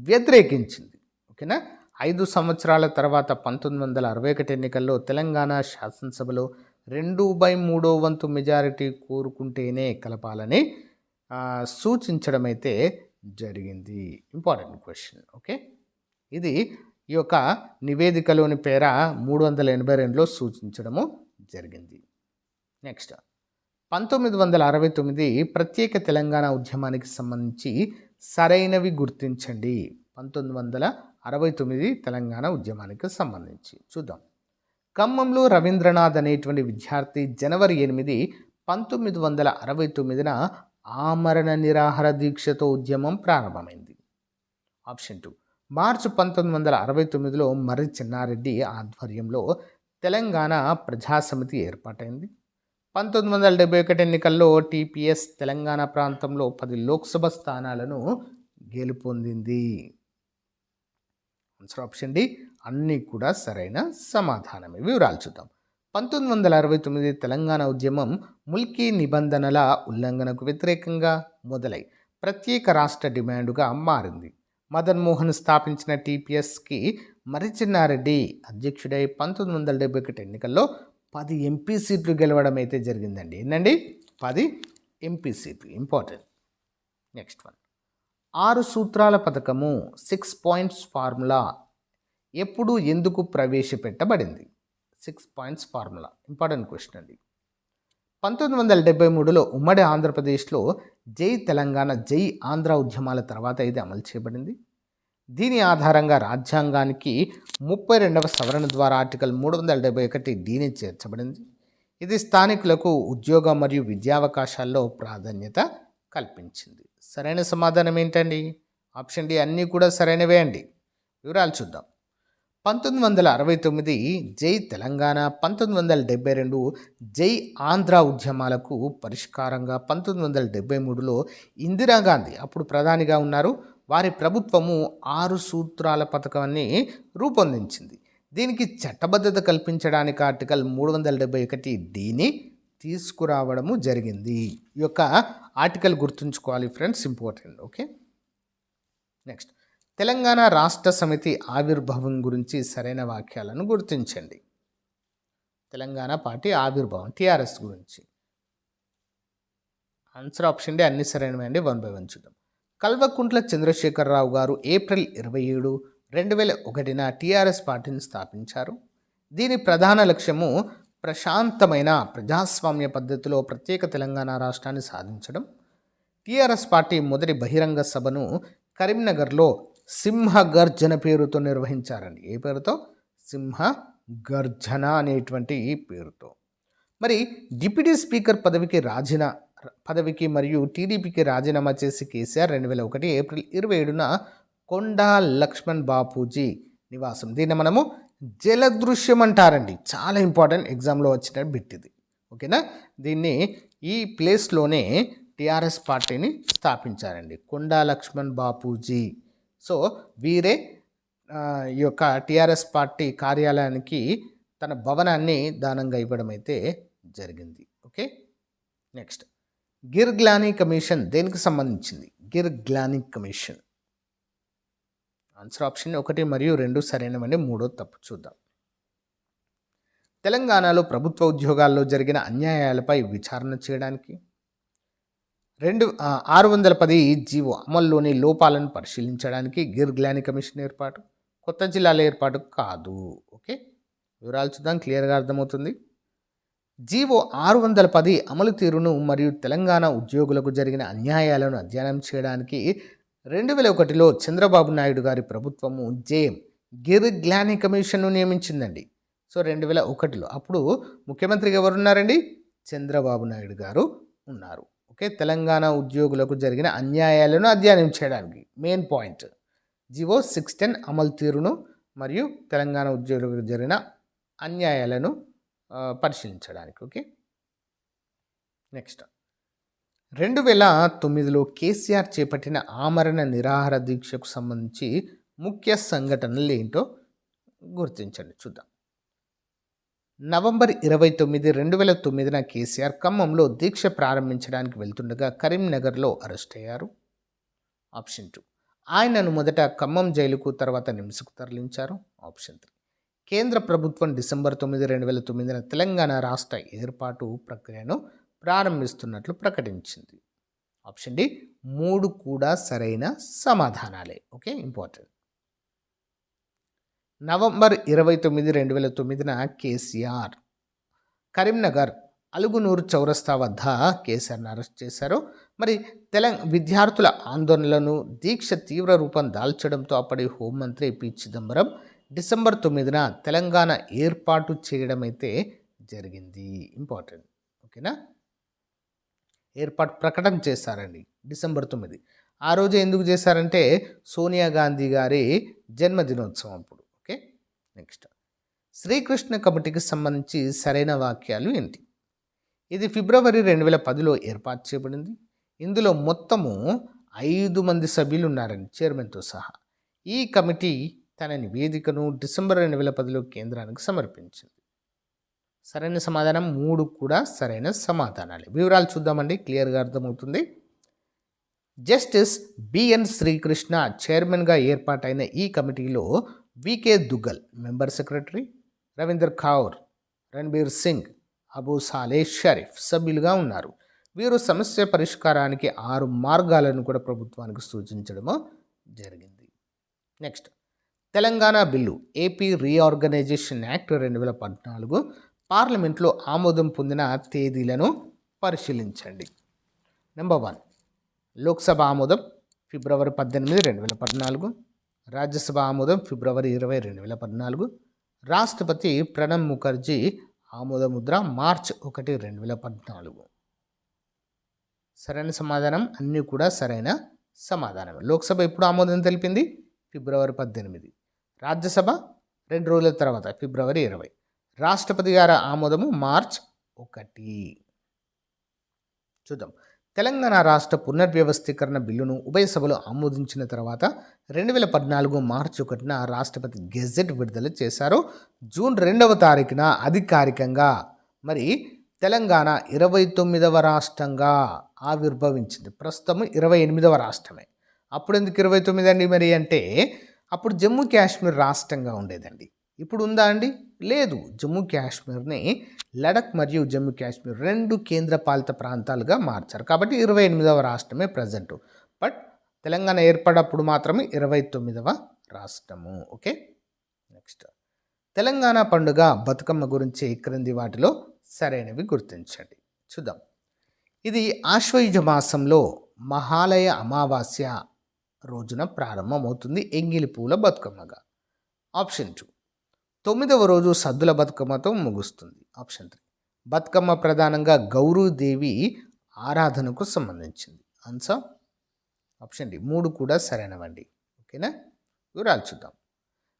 వ్యతిరేకించింది. ఓకేనా, 5 సంవత్సరాల తర్వాత 1961 ఎన్నికల్లో తెలంగాణ శాసనసభలో 2/3 వంతు మెజారిటీ కోరుకుంటేనే కలపాలని సూచించడం అయితే జరిగింది. Important question. ఓకే, ఇది ఈ యొక్క నివేదికలోని పేర 382లో సూచించడము జరిగింది. నెక్స్ట్, 1969 ప్రత్యేక తెలంగాణ ఉద్యమానికి సంబంధించి సరైనవి గుర్తించండి. 1969 తెలంగాణ ఉద్యమానికి సంబంధించి చూద్దాం. ఖమ్మంలో రవీంద్రనాథ్ అనేటువంటి విద్యార్థి జనవరి 8, 1969న ఆమరణ నిరాహార దీక్షతో ఉద్యమం ప్రారంభమైంది. ఆప్షన్ 2, మార్చి 1969లో మర్రి చెన్నారెడ్డి ఆధ్వర్యంలో తెలంగాణ ప్రజాసమితి ఏర్పాటైంది. 1971 ఎన్నికల్లో టీపీఎస్ తెలంగాణ ప్రాంతంలో 10 లోక్సభ స్థానాలను గెలుపొందింది. ఆన్సర్ ఆప్షన్ డి, అన్నీ కూడా సరైన సమాధానమే. వివరాలు చూద్దాం. 1969 తెలంగాణ ఉద్యమం ముల్కీ నిబంధనల ఉల్లంఘనకు వ్యతిరేకంగా మొదలై ప్రత్యేక రాష్ట్ర డిమాండుగా మారింది. మదన్ మోహన్ స్థాపించిన టీపీఎస్కి మర్రి చెన్నారెడ్డి అధ్యక్షుడై 1971 ఎన్నికల్లో 10 ఎంపీ సీట్లు గెలవడం అయితే జరిగిందండి. ఏంటండి? 10 ఎంపీ సీట్లు. ఇంపార్టెంట్. నెక్స్ట్ వన్, 6 సూత్రాల పథకము 6 పాయింట్స్ ఫార్ములా ఎప్పుడు ఎందుకు ప్రవేశపెట్టబడింది? 6 పాయింట్స్ ఫార్ములా ఇంపార్టెంట్ క్వశ్చన్ అండి. 1973లో ఉమ్మడి ఆంధ్రప్రదేశ్లో జై తెలంగాణ జై ఆంధ్ర ఉద్యమాల తర్వాత ఇది అమలు చేయబడింది. దీని ఆధారంగా రాజ్యాంగానికి 32వ సవరణ ద్వారా ఆర్టికల్ 371(d) చేర్చబడింది. ఇది స్థానికులకు ఉద్యోగ మరియు విద్యావకాశాల్లో ప్రాధాన్యత కల్పించింది. సరైన సమాధానం ఏంటండి? ఆప్షన్ డి, అన్నీ కూడా సరైనవే అండి. వివరాలు చూద్దాం. 1969 జై తెలంగాణ, 1972 జై ఆంధ్ర ఉద్యమాలకు పరిష్కారంగా 1973లో ఇందిరాగాంధీ అప్పుడు ప్రధానిగా ఉన్నారు, వారి ప్రభుత్వము 6 సూత్రాల పథకాన్ని రూపొందించింది. దీనికి చట్టబద్ధత కల్పించడానికి ఆర్టికల్ 371(d)ని తీసుకురావడము జరిగింది. ఈ యొక్క ఆర్టికల్ గుర్తుంచుకోవాలి friends, important. Okay, next, Telangana రాష్ట్ర సమితి ఆవిర్భావం గురించి సరైన వాక్యాలను గుర్తించండి. తెలంగాణ పార్టీ ఆవిర్భావం టీఆర్ఎస్ గురించి. ఆన్సర్ ఆప్షన్ డి, అన్ని సరైనవి అండి. 1 by 1 చూద్దాం. కల్వకుంట్ల చంద్రశేఖరరావు గారు ఏప్రిల్ 27, 2001న టీఆర్ఎస్ పార్టీని స్థాపించారు. దీని ప్రధాన లక్ష్యము ప్రశాంతమైన ప్రజాస్వామ్య పద్ధతిలో ప్రత్యేక తెలంగాణ రాష్ట్రాన్ని సాధించడం. టీఆర్ఎస్ పార్టీ మొదటి బహిరంగ సభను కరీంనగర్లో సింహగర్జన పేరుతో నిర్వహించారండి. ఏ పేరుతో? సింహగర్జన అనేటువంటి ఈ పేరుతో. మరి డిప్యూటీ స్పీకర్ పదవికి మరియు టీడీపీకి రాజీనామా చేసి కేసీఆర్ 2001 ఏప్రిల్ 27న కొండా లక్ష్మణ్ బాపూజీ నివాసం, దీన్ని మనము జలదృశ్యం అంటారండి. చాలా ఇంపార్టెంట్, ఎగ్జామ్లో వచ్చిన బిట్ ఇది. ఓకేనా, దీన్ని ఈ ప్లేస్లోనే టీఆర్ఎస్ పార్టీని స్థాపించారండి, కొండా లక్ష్మణ్ బాపూజీ. సో వీరే ఈ యొక్క టీఆర్ఎస్ పార్టీ కార్యాలయానికి తన భవనాన్ని దానంగా ఇవ్వడం అయితే జరిగింది. ఓకే, నెక్స్ట్, గిర్గ్లానీ కమిషన్ దేనికి సంబంధించింది? గిర్గ్లానీ కమిషన్. ఆన్సర్ ఆప్షన్ 1 మరియు 2 సరైనవండి, 3 తప్పు. చూద్దాం. తెలంగాణలో ప్రభుత్వ ఉద్యోగాల్లో జరిగిన అన్యాయాలపై విచారణ చేయడానికి 610 జీవో అమల్లోని లోపాలను పరిశీలించడానికి గిర్గ్లానీ కమిషన్ ఏర్పాటు. కొత్త జిల్లాల ఏర్పాటు కాదు. ఓకే, వివరాలు చూద్దాం, క్లియర్గా అర్థమవుతుంది. జీవో 610 అమలు తీరును మరియు తెలంగాణ ఉద్యోగులకు జరిగిన అన్యాయాలను అధ్యయనం చేయడానికి 2001లో చంద్రబాబు నాయుడు గారి ప్రభుత్వము జేఎం గిరిగ్లాని కమిషన్ను నియమించిందండి. సో 2001లో అప్పుడు ముఖ్యమంత్రిగా ఎవరున్నారండి? చంద్రబాబు నాయుడు గారు ఉన్నారు. ఓకే, తెలంగాణ ఉద్యోగులకు జరిగిన అన్యాయాలను అధ్యయనం చేయడానికి మెయిన్ పాయింట్ జీవో 610 అమలు తీరును మరియు తెలంగాణ ఉద్యోగులకు జరిగిన అన్యాయాలను పరిశీలించడానికి. ఓకే, నెక్స్ట్ 2009లో కేసీఆర్ చేపట్టిన ఆమరణ నిరాహార దీక్షకు సంబంధించి ముఖ్య సంఘటనలు ఏంటో గుర్తించండి. చూద్దాం. నవంబర్ 29, 2009న కేసీఆర్ ఖమ్మంలో దీక్ష ప్రారంభించడానికి వెళ్తుండగా కరీంనగర్లో అరెస్ట్ అయ్యారు. ఆప్షన్ 2, ఆయనను మొదట ఖమ్మం జైలుకు తర్వాత నిమ్స్కు తరలించారు. ఆప్షన్ 3, కేంద్ర ప్రభుత్వం డిసెంబర్ 9, 2009న తెలంగాణ రాష్ట్ర ఏర్పాటు ప్రక్రియను ప్రారంభిస్తున్నట్లు ప్రకటించింది. ఆప్షన్ డి, 3 కూడా సరైన సమాధానాలే. Okay, important. నవంబర్ 29, 2009న కేసీఆర్ కరీంనగర్ అలుగునూరు చౌరస్తా వద్ద కేసీఆర్ను అరెస్ట్ చేశారు. మరి విద్యార్థుల ఆందోళనలను దీక్ష తీవ్ర రూపం దాల్చడంతో అప్పటి హోంమంత్రి పి చిదంబరం డిసెంబర్ 9న తెలంగాణ ఏర్పాటు చేయడం అయితే జరిగింది. ఇంపార్టెంట్. ఓకేనా, ఏర్పాటు ప్రకటన చేశారండి డిసెంబర్ 9. ఆ రోజు ఎందుకు చేశారంటే సోనియా గాంధీ గారి జన్మదినోత్సవం అప్పుడు. ఓకే, నెక్స్ట్ శ్రీకృష్ణ కమిటీకి సంబంధించి సరైన వాక్యాలు ఏంటి? ఇది ఫిబ్రవరి 2010లో ఏర్పాటు చేయబడింది. ఇందులో మొత్తము 5 మంది సభ్యులు ఉన్నారండి, చైర్మన్తో సహా. ఈ కమిటీ తన నివేదికను డిసెంబర్ 2010లో కేంద్రానికి సమర్పించింది. సరైన సమాధానం 3 కూడా సరైన సమాధానాలే. వివరాలు చూద్దామండి, క్లియర్గా అర్థమవుతుంది. జస్టిస్ బిఎన్ శ్రీకృష్ణ చైర్మన్గా ఏర్పాటైన ఈ కమిటీలో V K Duggal member secretary, Ravinder Kaur, Ranbir Singh, Abu Saleh Sharif సభ్యులుగా ఉన్నారు. వీరు సమస్య పరిష్కారానికి 6 మార్గాలను కూడా ప్రభుత్వానికి సూచించడము జరిగింది. Next Telangana bill AP reorganisation act 2014 పార్లమెంట్లో ఆమోదం పొందిన తేదీలను పరిశీలించండి. నెంబర్ 1, లోక్సభ ఆమోదం ఫిబ్రవరి 18, 2014. రాజ్యసభ ఆమోదం ఫిబ్రవరి 20, 2014. రాష్ట్రపతి ప్రణబ్ ముఖర్జీ ఆమోద ముద్ర మార్చ్ 1, 2014. సరైన సమాధానం అన్నీ కూడా సరైన సమాధానం. లోక్సభ ఎప్పుడు ఆమోదం తెలిపింది? ఫిబ్రవరి 18. రాజ్యసభ 2 రోజుల తర్వాత ఫిబ్రవరి 20. రాష్ట్రపతి గారి ఆమోదము మార్చ్ 1. చూద్దాం. తెలంగాణ రాష్ట్ర పునర్వ్యవస్థీకరణ బిల్లును ఉభయ సభలు ఆమోదించిన తర్వాత 2014 మార్చి 1న రాష్ట్రపతి గెజెట్ విడుదల చేశారు. జూన్ 2వ తారీఖున అధికారికంగా మరి తెలంగాణ 29వ రాష్ట్రంగా ఆవిర్భవించింది. ప్రస్తుతం 28వ రాష్ట్రమే. అప్పుడు ఎందుకు 29 అండి మరి అంటే అప్పుడు జమ్మూ కాశ్మీర్ రాష్ట్రంగా ఉండేదండి. ఇప్పుడు ఉందా అండి? లేదు. జమ్మూ కాశ్మీర్ని లడక్ మరియు జమ్మూ కాశ్మీర్ 2 కేంద్రపాలిత ప్రాంతాలుగా మార్చారు. కాబట్టి 28వ రాష్ట్రమే ప్రజెంట్. బట్ తెలంగాణ ఏర్పడప్పుడు మాత్రమే 29వ రాష్ట్రము. ఓకే, నెక్స్ట్ తెలంగాణ పండుగ బతుకమ్మ గురించి క్రింది వాటిలో సరైనవి గుర్తించండి. చూద్దాం. ఇది ఆశ్వయుజ మాసంలో మహాలయ అమావాస్య రోజున ప్రారంభమవుతుంది ఎంగిలి పూల బతుకమ్మగా. ఆప్షన్ 2, 9వ రోజు సద్దుల బతుకమ్మతో ముగుస్తుంది. ఆప్షన్ 3, బతుకమ్మ ప్రధానంగా గౌరీదేవి ఆరాధనకు సంబంధించింది. Answer option D. 3 కూడా సరైనవండి. ఓకేనా, వివరాలు చూద్దాం.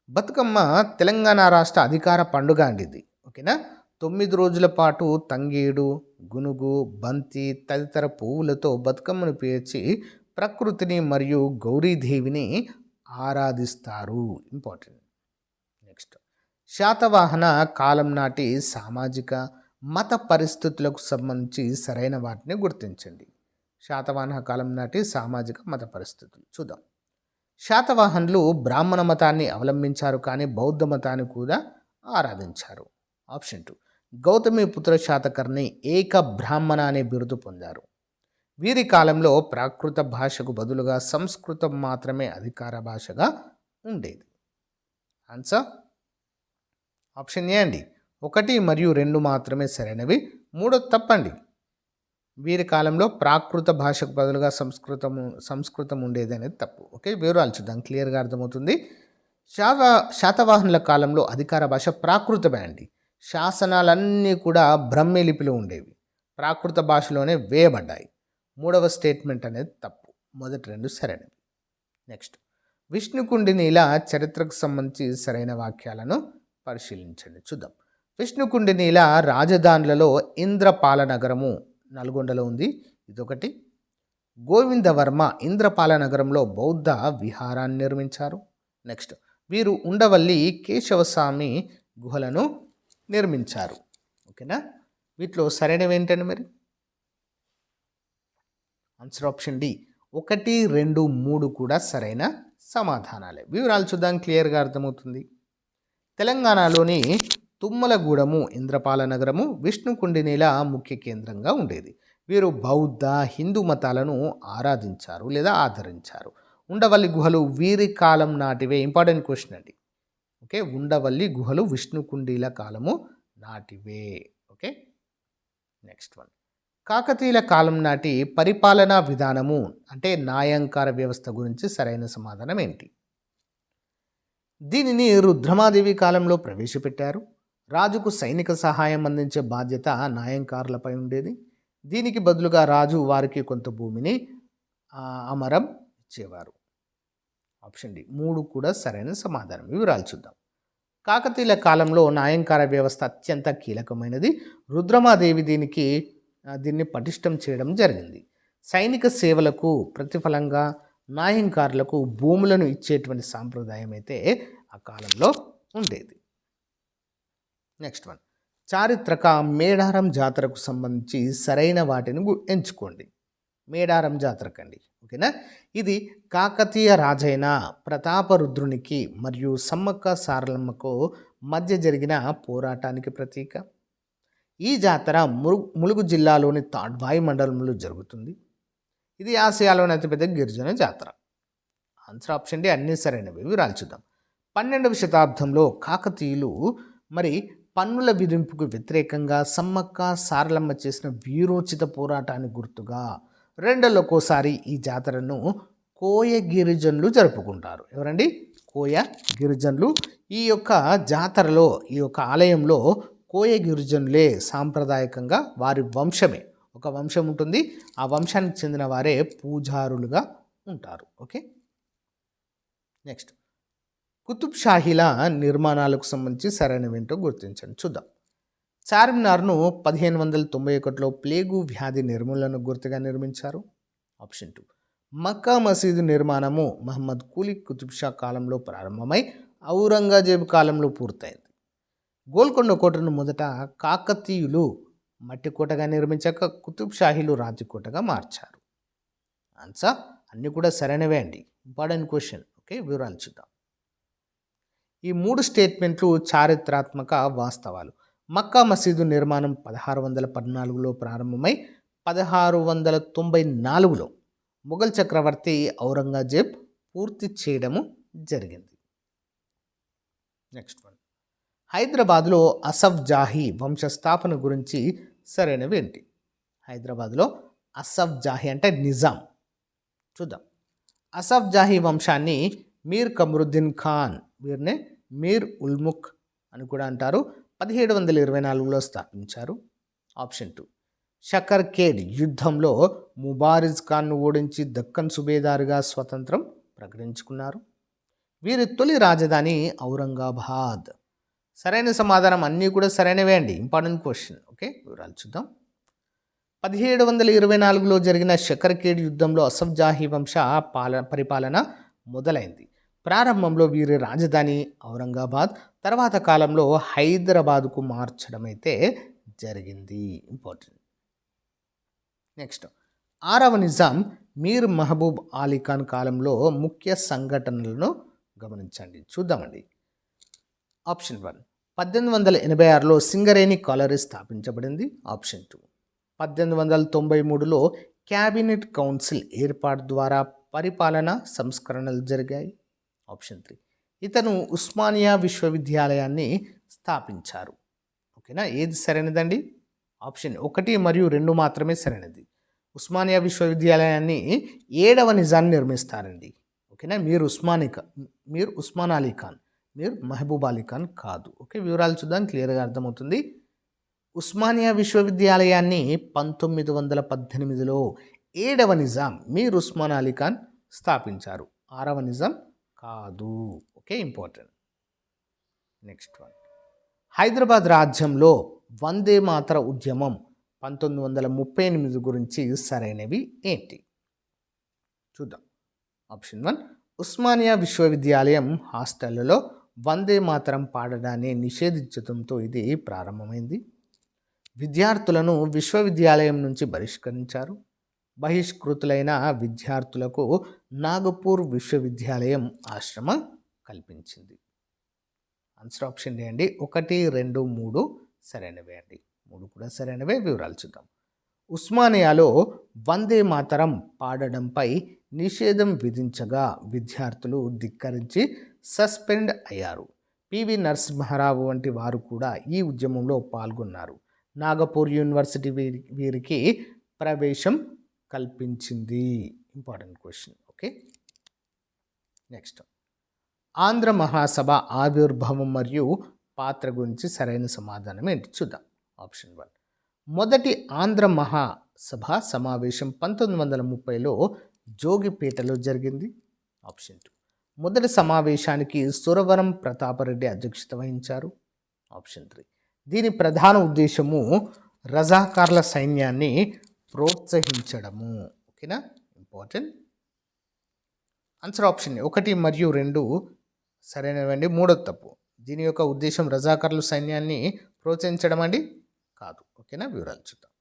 బతుకమ్మ తెలంగాణ రాష్ట్ర అధికార పండుగ అండి ఇది. ఓకేనా, 9 రోజుల పాటు తంగేడు, గునుగు, బంతి తదితర పువ్వులతో బతుకమ్మను పేర్చి ప్రకృతిని మరియు గౌరీదేవిని ఆరాధిస్తారు. ఇంపార్టెంట్. నెక్స్ట్ శాతవాహన కాలం నాటి సామాజిక మత పరిస్థితులకు సంబంధించి సరైన వాటిని గుర్తించండి. శాతవాహన కాలం నాటి సామాజిక మత పరిస్థితులు చూద్దాం. శాతవాహనులు బ్రాహ్మణ మతాన్ని అవలంబించారు, కానీ బౌద్ధ మతాన్ని కూడా ఆరాధించారు. ఆప్షన్ 2, గౌతమిపుత్ర శాతకర్ణి ఏక బ్రాహ్మణ అనే బిరుదు పొందారు. వీరి కాలంలో ప్రాకృత భాషకు బదులుగా సంస్కృతం మాత్రమే అధికార భాషగా ఉండేది. ఆన్సర్ ఆప్షన్ ఏ అండి, 1 మరియు 2 మాత్రమే సరైనవి. 3 తప్పండి. వీరి కాలంలో ప్రాకృత భాషకు బదులుగా సంస్కృతం ఉండేది అనేది తప్పు. ఓకే, వివరాలు చూద్దాం, క్లియర్గా అర్థమవుతుంది. శాతవాహనుల కాలంలో అధికార భాష ప్రాకృతమే అండి. శాసనాలన్నీ కూడా బ్రహ్మి లిపిలో ఉండేవి, ప్రాకృత భాషలోనే వేయబడ్డాయి. 3వ స్టేట్మెంట్ అనేది తప్పు, మొదటి 2 సరైనవి. నెక్స్ట్, విష్ణుకుండినీల చరిత్రకు సంబంధించి సరైన వాక్యాలను పరిశీలించండి. చూద్దాం. విష్ణుకుండినీల రాజధానులలో ఇంద్రపాల నగరము నల్గొండలో ఉంది, ఇదొకటి. గోవిందవర్మ ఇంద్రపాల నగరంలో బౌద్ధ విహారాన్ని నిర్మించారు. నెక్స్ట్, వీరు ఉండవల్లి కేశవస్వామి గుహలను నిర్మించారు. ఓకేనా, వీటిలో సరైనవి ఏంటండి మరి? ఆన్సర్ ఆప్షన్ డి, 1, 2, 3 కూడా సరైన సమాధానాలే. వివరాలు చూద్దాం, క్లియర్గా అర్థమవుతుంది. తెలంగాణలోని తుమ్మలగూడెము ఇంద్రపాల నగరము విష్ణుకుండినీల ముఖ్య కేంద్రంగా ఉండేది. వీరు బౌద్ధ హిందూ మతాలను ఆరాధించారు లేదా ఆదరించారు. ఉండవల్లి గుహలు వీరి కాలం నాటివే. ఇంపార్టెంట్ క్వశ్చన్ అండి. ఓకే, ఉండవల్లి గుహలు విష్ణుకుండిల కాలము నాటివే. ఓకే, నెక్స్ట్ వన్, కాకతీయుల కాలం నాటి పరిపాలనా విధానము అంటే నాయంకార వ్యవస్థ గురించి సరైన సమాధానం ఏంటి? దీనిని రుద్రమాదేవి కాలంలో ప్రవేశపెట్టారు. రాజుకు సైనిక సహాయం అందించే బాధ్యత నాయంకారులపై ఉండేది. దీనికి బదులుగా రాజు వారికి కొంత భూమిని అమరం ఇచ్చేవారు. ఆప్షన్ డి, 3 కూడా సరైన సమాధానం. వివరాలు చూద్దాం. కాకతీయుల కాలంలో నాయంకార వ్యవస్థ అత్యంత కీలకమైనది. రుద్రమాదేవి దీన్ని పటిష్టం చేయడం జరిగింది. సైనిక సేవలకు ప్రతిఫలంగా నాయంకారులకు భూములను ఇచ్చేటువంటి సాంప్రదాయం అయితే ఆ కాలంలో ఉండేది. నెక్స్ట్ వన్, చారిత్రక మేడారం జాతరకు సంబంధించి సరైన వాటిని ఎంచుకోండి. మేడారం జాతరకండి. ఓకేనా, ఇది కాకతీయ రాజైన ప్రతాపరుద్రునికి మరియు సమ్మక్క సారలమ్మకు మధ్య జరిగిన పోరాటానికి ప్రతీక. ఈ జాతర ములుగు జిల్లాలోని తాడ్వాయి మండలంలో జరుగుతుంది. ఇది ఆసియాలోని అతిపెద్ద గిరిజన జాతర. ఆన్సర్ ఆప్షన్ డి, అన్నీ సరైనవి. వివరాలు చూద్దాం. 12వ శతాబ్దంలో కాకతీయులు మరి పన్నుల విధింపుకు వ్యతిరేకంగా సమ్మక్క సారలమ్మ చేసిన వీరోచిత పోరాటానికి గుర్తుగా 2 ఏళ్లకోసారి ఈ జాతరను కోయ గిరిజనులు జరుపుకుంటారు. ఎవరండి? కోయ గిరిజనులు. ఈ యొక్క జాతరలో, ఈ యొక్క ఆలయంలో కోయ గిరిజనులే సాంప్రదాయకంగా వారి వంశమే, ఒక వంశం ఉంటుంది, ఆ వంశానికి చెందిన వారే పూజారులుగా ఉంటారు. ఓకే, నెక్స్ట్, కుతుబ్ షాహీల నిర్మాణాలకు సంబంధించి సరైనవేంటో గుర్తించండి. చూద్దాం. చార్మినార్ను 1591లో ప్లేగు వ్యాధి నిర్మూలనకు గుర్తుగా నిర్మించారు. ఆప్షన్ 2. మక్కా మసీదు నిర్మాణము మహమ్మద్ కులీ కుతుబ్ షా కాలంలో ప్రారంభమై ఔరంగజేబు కాలంలో పూర్తయింది. గోల్కొండ కోటను మొదట కాకతీయులు మట్టి కోటగా నిర్మించాక కుతుబ్ షాహీలు రాతికోటగా మార్చారు. ఆన్సర్ అన్నీ కూడా సరైనవే అండి. Important question. ఓకే, వివరాలు చూద్దాం. ఈ 3 స్టేట్మెంట్లు చారిత్రాత్మక వాస్తవాలు. మక్కా మసీదు నిర్మాణం 1614లో ప్రారంభమై 1694లో మొఘల్ చక్రవర్తి ఔరంగజేబ్ పూర్తి చేయడము జరిగింది. నెక్స్ట్ వన్, హైదరాబాద్లో అసఫ్ జాహీ వంశస్థాపన గురించి సరైనవి ఏంటి? హైదరాబాద్లో అసఫ్ జాహీ అంటే నిజాం. చూద్దాం. అసఫ్ జాహీ వంశాన్ని మీర్ కమరుద్దీన్ ఖాన్, వీరినే మీర్ ఉల్ముక్ అని కూడా అంటారు, 1724లో స్థాపించారు. ఆప్షన్ 2. షకర్కేడ్ యుద్ధంలో ముబారిజ్ ఖాన్ను ఓడించి దక్కన్ సుబేదారుగా స్వతంత్రం ప్రకటించుకున్నారు. వీరి తొలి రాజధాని ఔరంగాబాద్. సరైన సమాధానం అన్నీ కూడా సరైనవే అండి. Important question. ఓకే, వివరాలు చూద్దాం. 1724లో జరిగిన షకర్కేడ్ యుద్ధంలో అసఫ్ జాహీ వంశ పరిపాలన మొదలైంది. ప్రారంభంలో వీరి రాజధాని ఔరంగాబాద్, తర్వాత కాలంలో హైదరాబాద్కు మార్చడం అయితే జరిగింది. ఇంపార్టెంట్. నెక్స్ట్, 6వ నిజాం మీర్ మహబూబ్ అలీ ఖాన్ కాలంలో ముఖ్య సంఘటనలను గమనించండి. చూద్దామండి. ఆప్షన్ 1. 1886లో సింగరేణి కాలరీ స్థాపించబడింది. ఆప్షన్ 2. 1893లో క్యాబినెట్ కౌన్సిల్ ఏర్పాటు ద్వారా పరిపాలన సంస్కరణలు జరిగాయి. ఆప్షన్ 3. ఇతను ఉస్మానియా విశ్వవిద్యాలయాన్ని స్థాపించారు. ఓకేనా, ఏది సరైనదండి? ఆప్షన్ 1 మరియు 2 మాత్రమే సరైనది. ఉస్మానియా విశ్వవిద్యాలయాన్ని 7వ నిజాం నిర్మిస్తారండి. ఓకేనా, మీరు ఉస్మాన్ అలీ ఖాన్, మీరు మహబూబ్ అలీ ఖాన్ కాదు. ఓకే, వివరాలు చూద్దాం, క్లియర్గా అర్థమవుతుంది. ఉస్మానియా విశ్వవిద్యాలయాన్ని 1918లో 7వ నిజాం మీర్ ఉస్మాన్ అలీ ఖాన్ స్థాపించారు. 6వ నిజాం కాదు. Okay, important. Next one, Hyderabad రాజ్యంలో వందే మాతర ఉద్యమం 1938 గురించి సరైనవి ఏంటి? చూద్దాం. ఆప్షన్ 1, ఉస్మానియా విశ్వవిద్యాలయం హాస్టళ్లలో వందే మాతరం పాడడాన్ని నిషేధించడంతో ఇది ప్రారంభమైంది. విద్యార్థులను విశ్వవిద్యాలయం నుంచి బహిష్కరించారు. బహిష్కృతులైన విద్యార్థులకు నాగపూర్ విశ్వవిద్యాలయం ఆశ్రమం కల్పించింది. ఆన్సర్ ఆప్షన్ డి అండి. 1, 2, 3 సరైనవే అండి. 3 కూడా సరైనవే. వివరాలు చూద్దాం. ఉస్మానియాలో వందే మాతరం పాడడంపై నిషేధం విధించగా విద్యార్థులు ధిక్కరించి సస్పెండ్ అయ్యారు. పివి నరసింహారావు వంటి వారు కూడా ఈ ఉద్యమంలో పాల్గొన్నారు. నాగపూర్ యూనివర్సిటీ వీరికి ప్రవేశం కల్పించింది. Important question. Okay, next, Andhra Mahasabha ఆవిర్భావం మరియు పాత్ర గురించి సరైన సమాధానం ఏంటి? చూద్దాం. ఆప్షన్ 1, మొదటి ఆంధ్ర మహాసభ సమావేశం 1930లో జోగిపేటలో జరిగింది. ఆప్షన్ 2, మొదటి సమావేశానికి సురవరం ప్రతాపరెడ్డి అధ్యక్షత వహించారు. ఆప్షన్ 3, దీని ప్రధాన ఉద్దేశము రజాకార్ల సైన్యాన్ని ప్రోత్సహించడము. ఓకేనా, ఇంపార్టెంట్. ఆన్సర్ ఆప్షన్ 1 మరియు 2 సరైనవండి. 3 తప్పు. దీని యొక్క ఉద్దేశం రజాకార్ల సైన్యాన్ని ప్రోత్సహించడం అండి కాదు. ఓకేనా, వివరాలు చూద్దాం.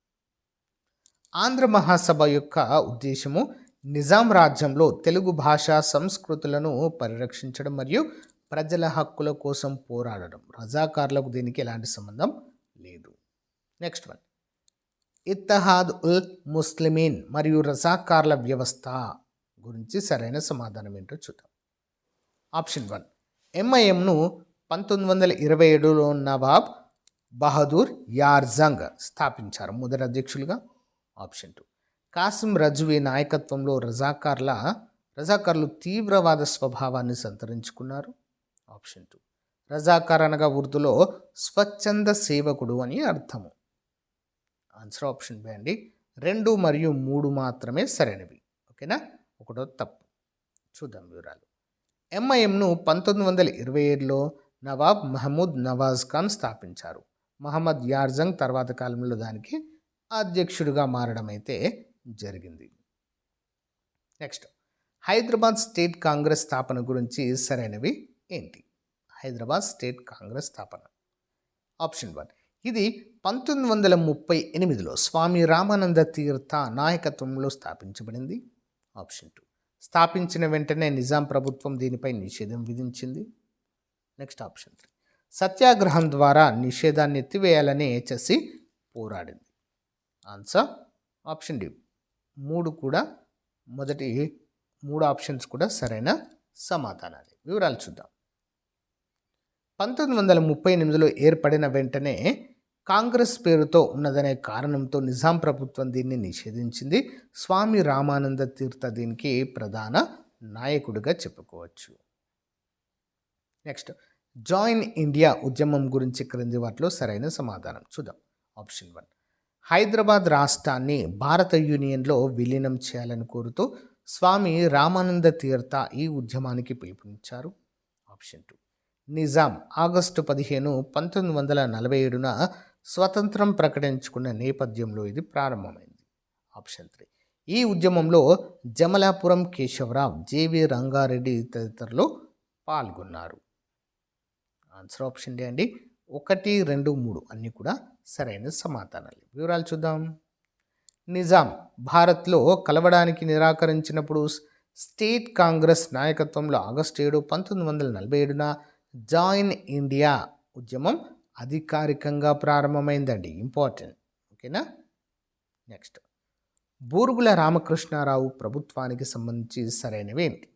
ఆంధ్ర మహాసభ యొక్క ఉద్దేశము నిజాం రాజ్యంలో తెలుగు భాష సంస్కృతులను పరిరక్షించడం మరియు ప్రజల హక్కుల కోసం పోరాడడం. రజాకార్లకు దీనికి ఎలాంటి సంబంధం లేదు. నెక్స్ట్ వన్, ఇత్తహాద్ ఉల్ ముస్లిమీన్ మరియు రజాకార్ల వ్యవస్థ గురించి సరైన సమాధానం ఏంటో చూద్దాం. ఆప్షన్ 1, ఎంఐఎంను 1927లో నవాబ్ బహదూర్ యార్జంగ్ స్థాపించారు మొదటి అధ్యక్షులుగా. ఆప్షన్ 2, కాసిం రజ్వీ నాయకత్వంలో రజాకార్లు తీవ్రవాద స్వభావాన్ని సంతరించుకున్నారు. ఆప్షన్ 2, రజాకార్ అనగా ఉర్దూలో స్వచ్ఛంద సేవకుడు అని అర్థము. ఆన్సర్ ఆప్షన్ బి అండి. 2 మరియు 3 మాత్రమే సరైనవి. ఓకేనా, 1 తప్పు. చూద్దాం వివరాలు. ఎంఐఎంను 1927లో నవాబ్ మహమూద్ నవాజ్ ఖాన్ స్థాపించారు. మహమ్మద్ యార్జంగ్ తర్వాత కాలంలో దానికి అధ్యక్షుడిగా మారడం అయితే జరిగింది. నెక్స్ట్, హైదరాబాద్ స్టేట్ కాంగ్రెస్ స్థాపన గురించి సరైనవి ఏంటి? హైదరాబాద్ స్టేట్ కాంగ్రెస్ స్థాపన. ఆప్షన్ 1, ఇది 1938లో స్వామి రామానంద తీర్థ నాయకత్వంలో స్థాపించబడింది. ఆప్షన్ 2, స్థాపించిన వెంటనే నిజాం ప్రభుత్వం దీనిపై నిషేధం విధించింది. నెక్స్ట్ ఆప్షన్ 3, సత్యాగ్రహం ద్వారా నిషేధాన్ని ఎత్తివేయాలని చేసి పోరాడింది. Answer option D. 3 కూడా, మొదటి 3 ఆప్షన్స్ కూడా సరైన సమాధానాలు. వివరాలు చూద్దాం. 1938లో ఏర్పడిన వెంటనే కాంగ్రెస్ పేరుతో ఉన్నదనే కారణంతో నిజాం ప్రభుత్వం దీన్ని నిషేధించింది. స్వామి రామానంద తీర్థ దీనికి ప్రధాన నాయకుడిగా చెప్పుకోవచ్చు. నెక్స్ట్, జాయిన్ ఇండియా ఉద్యమం గురించి క్రింది వాటిలో సరైన సమాధానం చూద్దాం. ఆప్షన్ 1, హైదరాబాద్ రాష్ట్రాన్ని భారత యూనియన్లో విలీనం చేయాలని కోరుతూ స్వామి రామానంద తీర్థ ఈ ఉద్యమానికి పిలుపునిచ్చారు. ఆప్షన్ 2, నిజాం ఆగస్టు 15, 1947న స్వతంత్రం ప్రకటించుకున్న నేపథ్యంలో ఇది ప్రారంభమైంది. ఆప్షన్ 3, ఈ ఉద్యమంలో జమలాపురం కేశవరావు, జేవి రంగారెడ్డి తదితరులు పాల్గొన్నారు. ఆన్సర్ ఆప్షన్ డి అండి. 1, 2, 3 అన్నీ కూడా సరైన సమాధానాలు. వివరాలు చూద్దాం. నిజాం భారత్లో కలవడానికి నిరాకరించినప్పుడు స్టేట్ కాంగ్రెస్ నాయకత్వంలో ఆగస్టు 7, 1947న జాయిన్ ఇండియా ఉద్యమం అధికారికంగా ప్రారంభమైందండి. ఇంపార్టెంట్. ఓకేనా, నెక్స్ట్, బూరుగుల రామకృష్ణారావు ప్రభుత్వానికి సంబంధించి సరైనవి ఏంటి?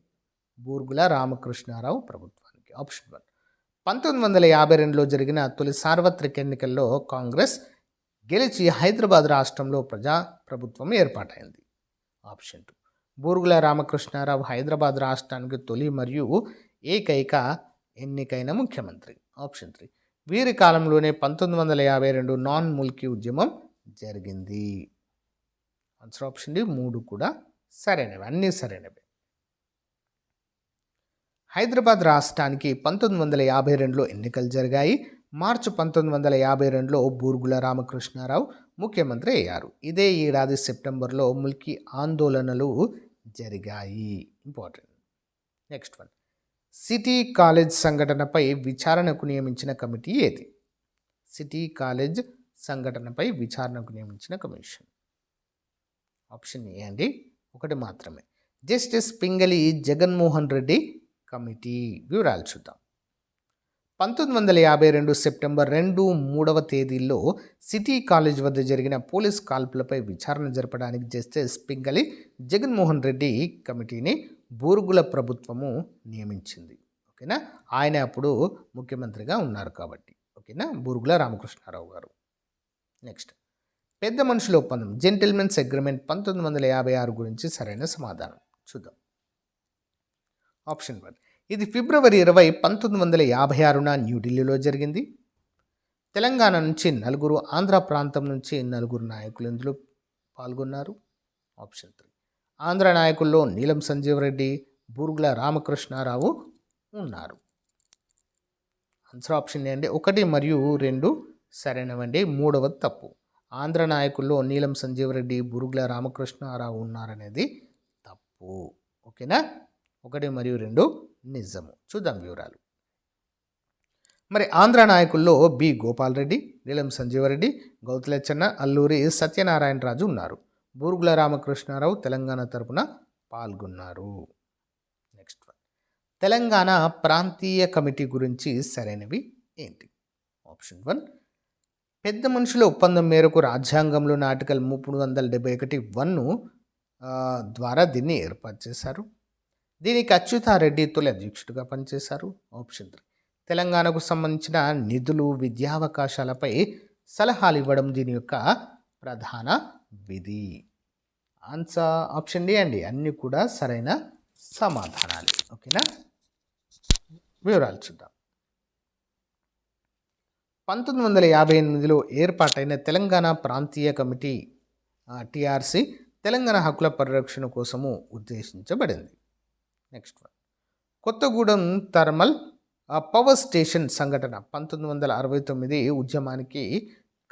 బూరుగుల రామకృష్ణారావు ప్రభుత్వానికి. ఆప్షన్ 1, 1952లో జరిగిన తొలి సార్వత్రిక ఎన్నికల్లో కాంగ్రెస్ గెలిచి హైదరాబాద్ రాష్ట్రంలో ప్రజాప్రభుత్వం ఏర్పాటైంది. ఆప్షన్ 2 బూరుగుల రామకృష్ణారావు హైదరాబాద్ రాష్ట్రానికి తొలి మరియు ఏకైక ఎన్నికైన ముఖ్యమంత్రి. ఆప్షన్ 3 వీరి కాలంలోనే 1952 నాన్ ముల్కీ ఉద్యమం జరిగింది. ఆన్సర్ ఆప్షన్ డి 3 కూడా సరైనవి, అన్నీ సరైనవి. హైదరాబాద్ రాష్ట్రానికి 1952లో ఎన్నికలు జరిగాయి. మార్చి 1952లో బూరుగుల రామకృష్ణారావు ముఖ్యమంత్రి అయ్యారు. ఇదే ఏడాది సెప్టెంబర్లో ముల్కీ ఆందోళనలు జరిగాయి. Important. Next one, city college సంఘటనపై విచారణకు నియమించిన కమిటీ ఏది? సిటీ కాలేజ్ సంఘటనపై విచారణకు నియమించిన కమిషన్. ఆప్షన్ ఏ అండి, ఒకటి మాత్రమే, జస్టిస్ పింగళి జగన్మోహన్ రెడ్డి కమిటీ. వివరాలు చూద్దాం. 1952 సెప్టెంబర్ 2, 3వ తేదీల్లో సిటీ కాలేజ్ వద్ద జరిగిన పోలీస్ కాల్పులపై విచారణ జరపడానికి జస్టిస్ పింగళి జగన్మోహన్ రెడ్డి కమిటీని బూరుగుల ప్రభుత్వము నియమించింది. ఓకేనా, ఆయన అప్పుడు ముఖ్యమంత్రిగా ఉన్నారు కాబట్టి. ఓకేనా, బూరుగుల రామకృష్ణారావు గారు. నెక్స్ట్, పెద్ద మనుషుల ఒప్పందం జెంటిల్మెన్స్ అగ్రిమెంట్ 1956 గురించి సరైన సమాధానం చూద్దాం. ఆప్షన్ 1, ఇది ఫిబ్రవరి 20, 1956న న్యూఢిల్లీలో జరిగింది. తెలంగాణ నుంచి 4, ఆంధ్ర ప్రాంతం నుంచి 4 నాయకులు ఇందులో పాల్గొన్నారు. ఆప్షన్ 3, ఆంధ్ర నాయకుల్లో నీలం సంజీవ్ రెడ్డి, బూరుగుల రామకృష్ణారావు ఉన్నారు. ఆన్సర్ ఆప్షన్ ఏ అండి, 1 మరియు 2 సరైనవండి, 3వది తప్పు. ఆంధ్ర నాయకుల్లో నీలం సంజీవ్ రెడ్డి, బూరుగుల రామకృష్ణారావు ఉన్నారనేది తప్పు. ఓకేనా, 1 మరియు 2 నిజము. చూద్దాం వివరాలు. మరి ఆంధ్ర నాయకుల్లో బి గోపాల్ రెడ్డి, నీలం సంజీవరెడ్డి, గౌతులచ్చన్న, అల్లూరి సత్యనారాయణరాజు ఉన్నారు. బూరుగుల రామకృష్ణారావు తెలంగాణ తరపున పాల్గొన్నారు. నెక్స్ట్ వన్, తెలంగాణ ప్రాంతీయ కమిటీ గురించి సరైనవి ఏంటి? ఆప్షన్ 1, పెద్ద మనుషుల ఒప్పందం మేరకు రాజ్యాంగంలో ఆర్టికల్ 371(1) ద్వారా దీన్ని ఏర్పాటు చేశారు. దీనికి అచ్యుతారెడ్డి తొలి అధ్యక్షుడిగా పనిచేశారు. ఆప్షన్ 3, తెలంగాణకు సంబంధించిన నిధులు, విద్యావకాశాలపై సలహాలు ఇవ్వడం దీని యొక్క ప్రధాన విధి. ఆన్సర్ ఆప్షన్ డి అండి, అన్నీ కూడా సరైన సమాధానాలు. ఓకేనా, వివరాలు చూద్దాం. 1958లో ఏర్పాటైన తెలంగాణ ప్రాంతీయ కమిటీ టిఆర్సి తెలంగాణ హక్కుల పరిరక్షణ కోసము ఉద్దేశించబడింది. Next one, Kothagudem thermal power station సంఘటన 1969 ఉద్యమానికి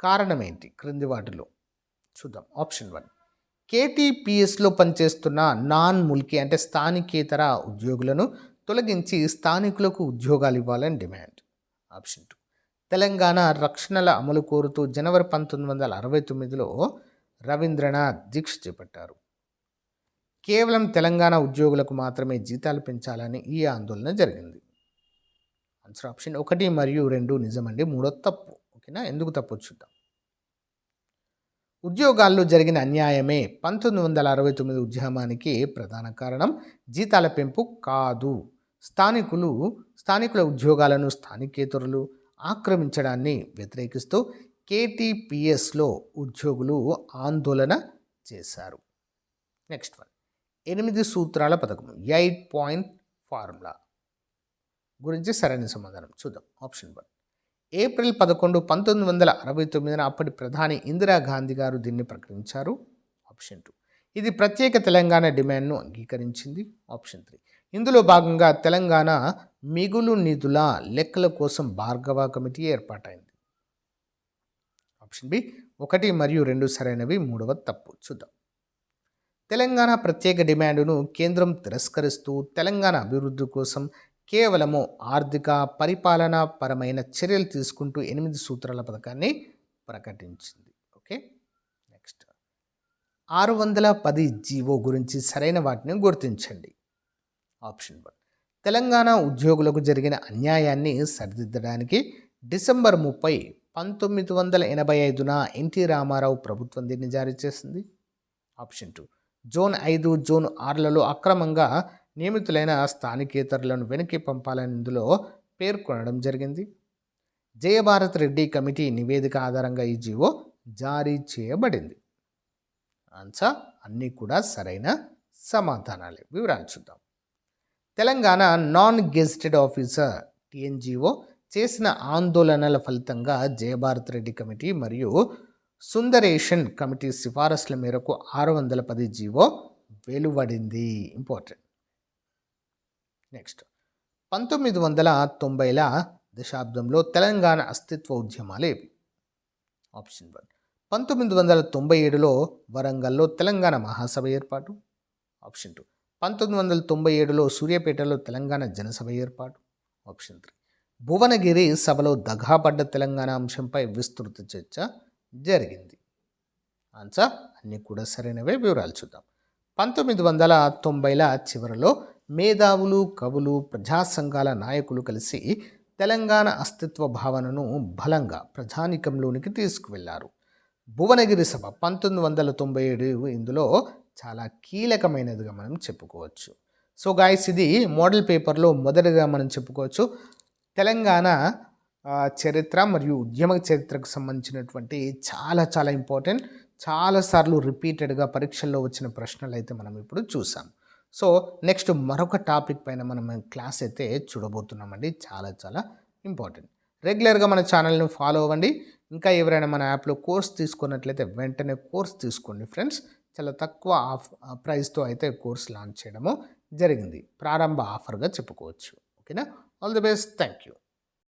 కారణమేంటి? క్రింది వాటిలో చూద్దాం. ఆప్షన్ 1, కేటీపీఎస్లో పనిచేస్తున్న నాన్ ముల్కీ అంటే స్థానికేతర ఉద్యోగులను తొలగించి స్థానికులకు ఉద్యోగాలు ఇవ్వాలని డిమాండ్. ఆప్షన్ 2, తెలంగాణ రక్షణల అమలు కోరుతూ జనవరి 1969లో రవీంద్రనాథ్ దీక్ష చేపట్టారు. కేవలం తెలంగాణ ఉద్యోగులకు మాత్రమే జీతాలు పెంచాలని ఈ ఆందోళన జరిగింది. ఆన్సర్ ఆప్షన్ 1 మరియు 2 నిజమండి, 3 తప్పు. ఓకేనా, ఎందుకు తప్పు చూద్దాం. ఉద్యోగాల్లో జరిగిన అన్యాయమే 1969 ఉద్యమానికి ప్రధాన కారణం, జీతాల పెంపు కాదు. స్థానికుల ఉద్యోగాలను స్థానికేతరులు ఆక్రమించడాన్ని వ్యతిరేకిస్తూ కేటీపీఎస్లో ఉద్యోగులు ఆందోళన చేశారు. నెక్స్ట్ వన్, 8 సూత్రాల పథకం 8 పాయింట్ ఫార్ములా గురించి సరైన సమాధానం చూద్దాం. ఆప్షన్ 1, ఏప్రిల్ 11, 1969 అప్పటి ప్రధాని ఇందిరాగాంధీ గారు దీన్ని ప్రకటించారు. ఆప్షన్ 2, ఇది ప్రత్యేక తెలంగాణ డిమాండ్ను అంగీకరించింది. ఆప్షన్ 3, ఇందులో భాగంగా తెలంగాణ మిగులు నిధుల లెక్కల కోసం భార్గవ కమిటీ ఏర్పాటైంది. ఆప్షన్ బి, 1 మరియు 2 సరైనవి, 3వ తప్పు. చూద్దాం. తెలంగాణ ప్రత్యేక డిమాండును కేంద్రం తిరస్కరిస్తూ తెలంగాణ అభివృద్ధి కోసం కేవలము ఆర్థిక పరిపాలనా పరమైన చర్యలు తీసుకుంటూ 8 సూత్రాల పథకాన్ని ప్రకటించింది. ఓకే, నెక్స్ట్ 610 జీవో గురించి సరైన వాటిని గుర్తించండి. ఆప్షన్ 1, తెలంగాణ ఉద్యోగులకు జరిగిన అన్యాయాన్ని సరిదిద్దడానికి డిసెంబర్ 30, 1985న ఎన్టీ రామారావు ప్రభుత్వం దీన్ని జారీ చేసింది. ఆప్షన్ 2, జోన్ 5, జోన్ 6లలో అక్రమంగా నియమితులైన స్థానికేతరులను వెనక్కి పంపాలని ఇందులో పేర్కొనడం జరిగింది. జయభారత్ రెడ్డి కమిటీ నివేదిక ఆధారంగా ఈ జీవో జారీ చేయబడింది. ఆన్సర్ అన్నీ కూడా సరైన సమాధానాలే. వివరాలు చూద్దాం. Telangana non gazetted officer TNGO చేసిన ఆందోళనల ఫలితంగా జయభారత్ రెడ్డి కమిటీ మరియు సుందరేషన్ కమిటీ సిఫారసుల మేరకు 610 జీవో వెలువడింది. ఇంపార్టెంట్. నెక్స్ట్ 1990ల దశాబ్దంలో తెలంగాణ అస్తిత్వ ఉద్యమాలు ఏవి? ఆప్షన్ 1 1997లో వరంగల్లో తెలంగాణ మహాసభ ఏర్పాటు. ఆప్షన్ 2 1997లో సూర్యాపేటలో తెలంగాణ జనసభ ఏర్పాటు. ఆప్షన్ 3 భువనగిరి సభలో దగాపడ్డ తెలంగాణ అంశంపై విస్తృత చర్చ జరిగింది. ఆన్సర్ అన్నీ కూడా సరైనవే. వివరాలు చూద్దాం. 1990ల చివరలో మేధావులు, కవులు, ప్రజా సంఘాల నాయకులు కలిసి తెలంగాణ అస్తిత్వ భావనను బలంగా ప్రజానికంలోనికి తీసుకువెళ్లారు. భువనగిరి సభ 1997 ఇందులో చాలా కీలకమైనదిగా మనం చెప్పుకోవచ్చు. సో గాయస్, ఇది మోడల్ పేపర్లో మొదటిగా మనం చెప్పుకోవచ్చు. తెలంగాణ చరిత్ర మరియు ఉద్యమ చరిత్రకు సంబంధించినటువంటి చాలా చాలా ఇంపార్టెంట్, చాలాసార్లు రిపీటెడ్గా పరీక్షల్లో వచ్చిన ప్రశ్నలు అయితే మనం ఇప్పుడు చూసాం. సో నెక్స్ట్ మరొక టాపిక్ పైన మనం క్లాస్ అయితే చూడబోతున్నామండి. చాలా చాలా ఇంపార్టెంట్. రెగ్యులర్గా మన ఛానల్ని ఫాలో అవ్వండి. ఇంకా ఎవరైనా మన యాప్లో కోర్స్ తీసుకున్నట్లయితే వెంటనే కోర్స్ తీసుకోండి ఫ్రెండ్స్. చాలా తక్కువ ప్రైస్తో అయితే కోర్స్ లాంచ్ చేయడము జరిగింది. ప్రారంభ ఆఫర్గా చెప్పుకోవచ్చు. ఓకేనా? All the best. Thank you.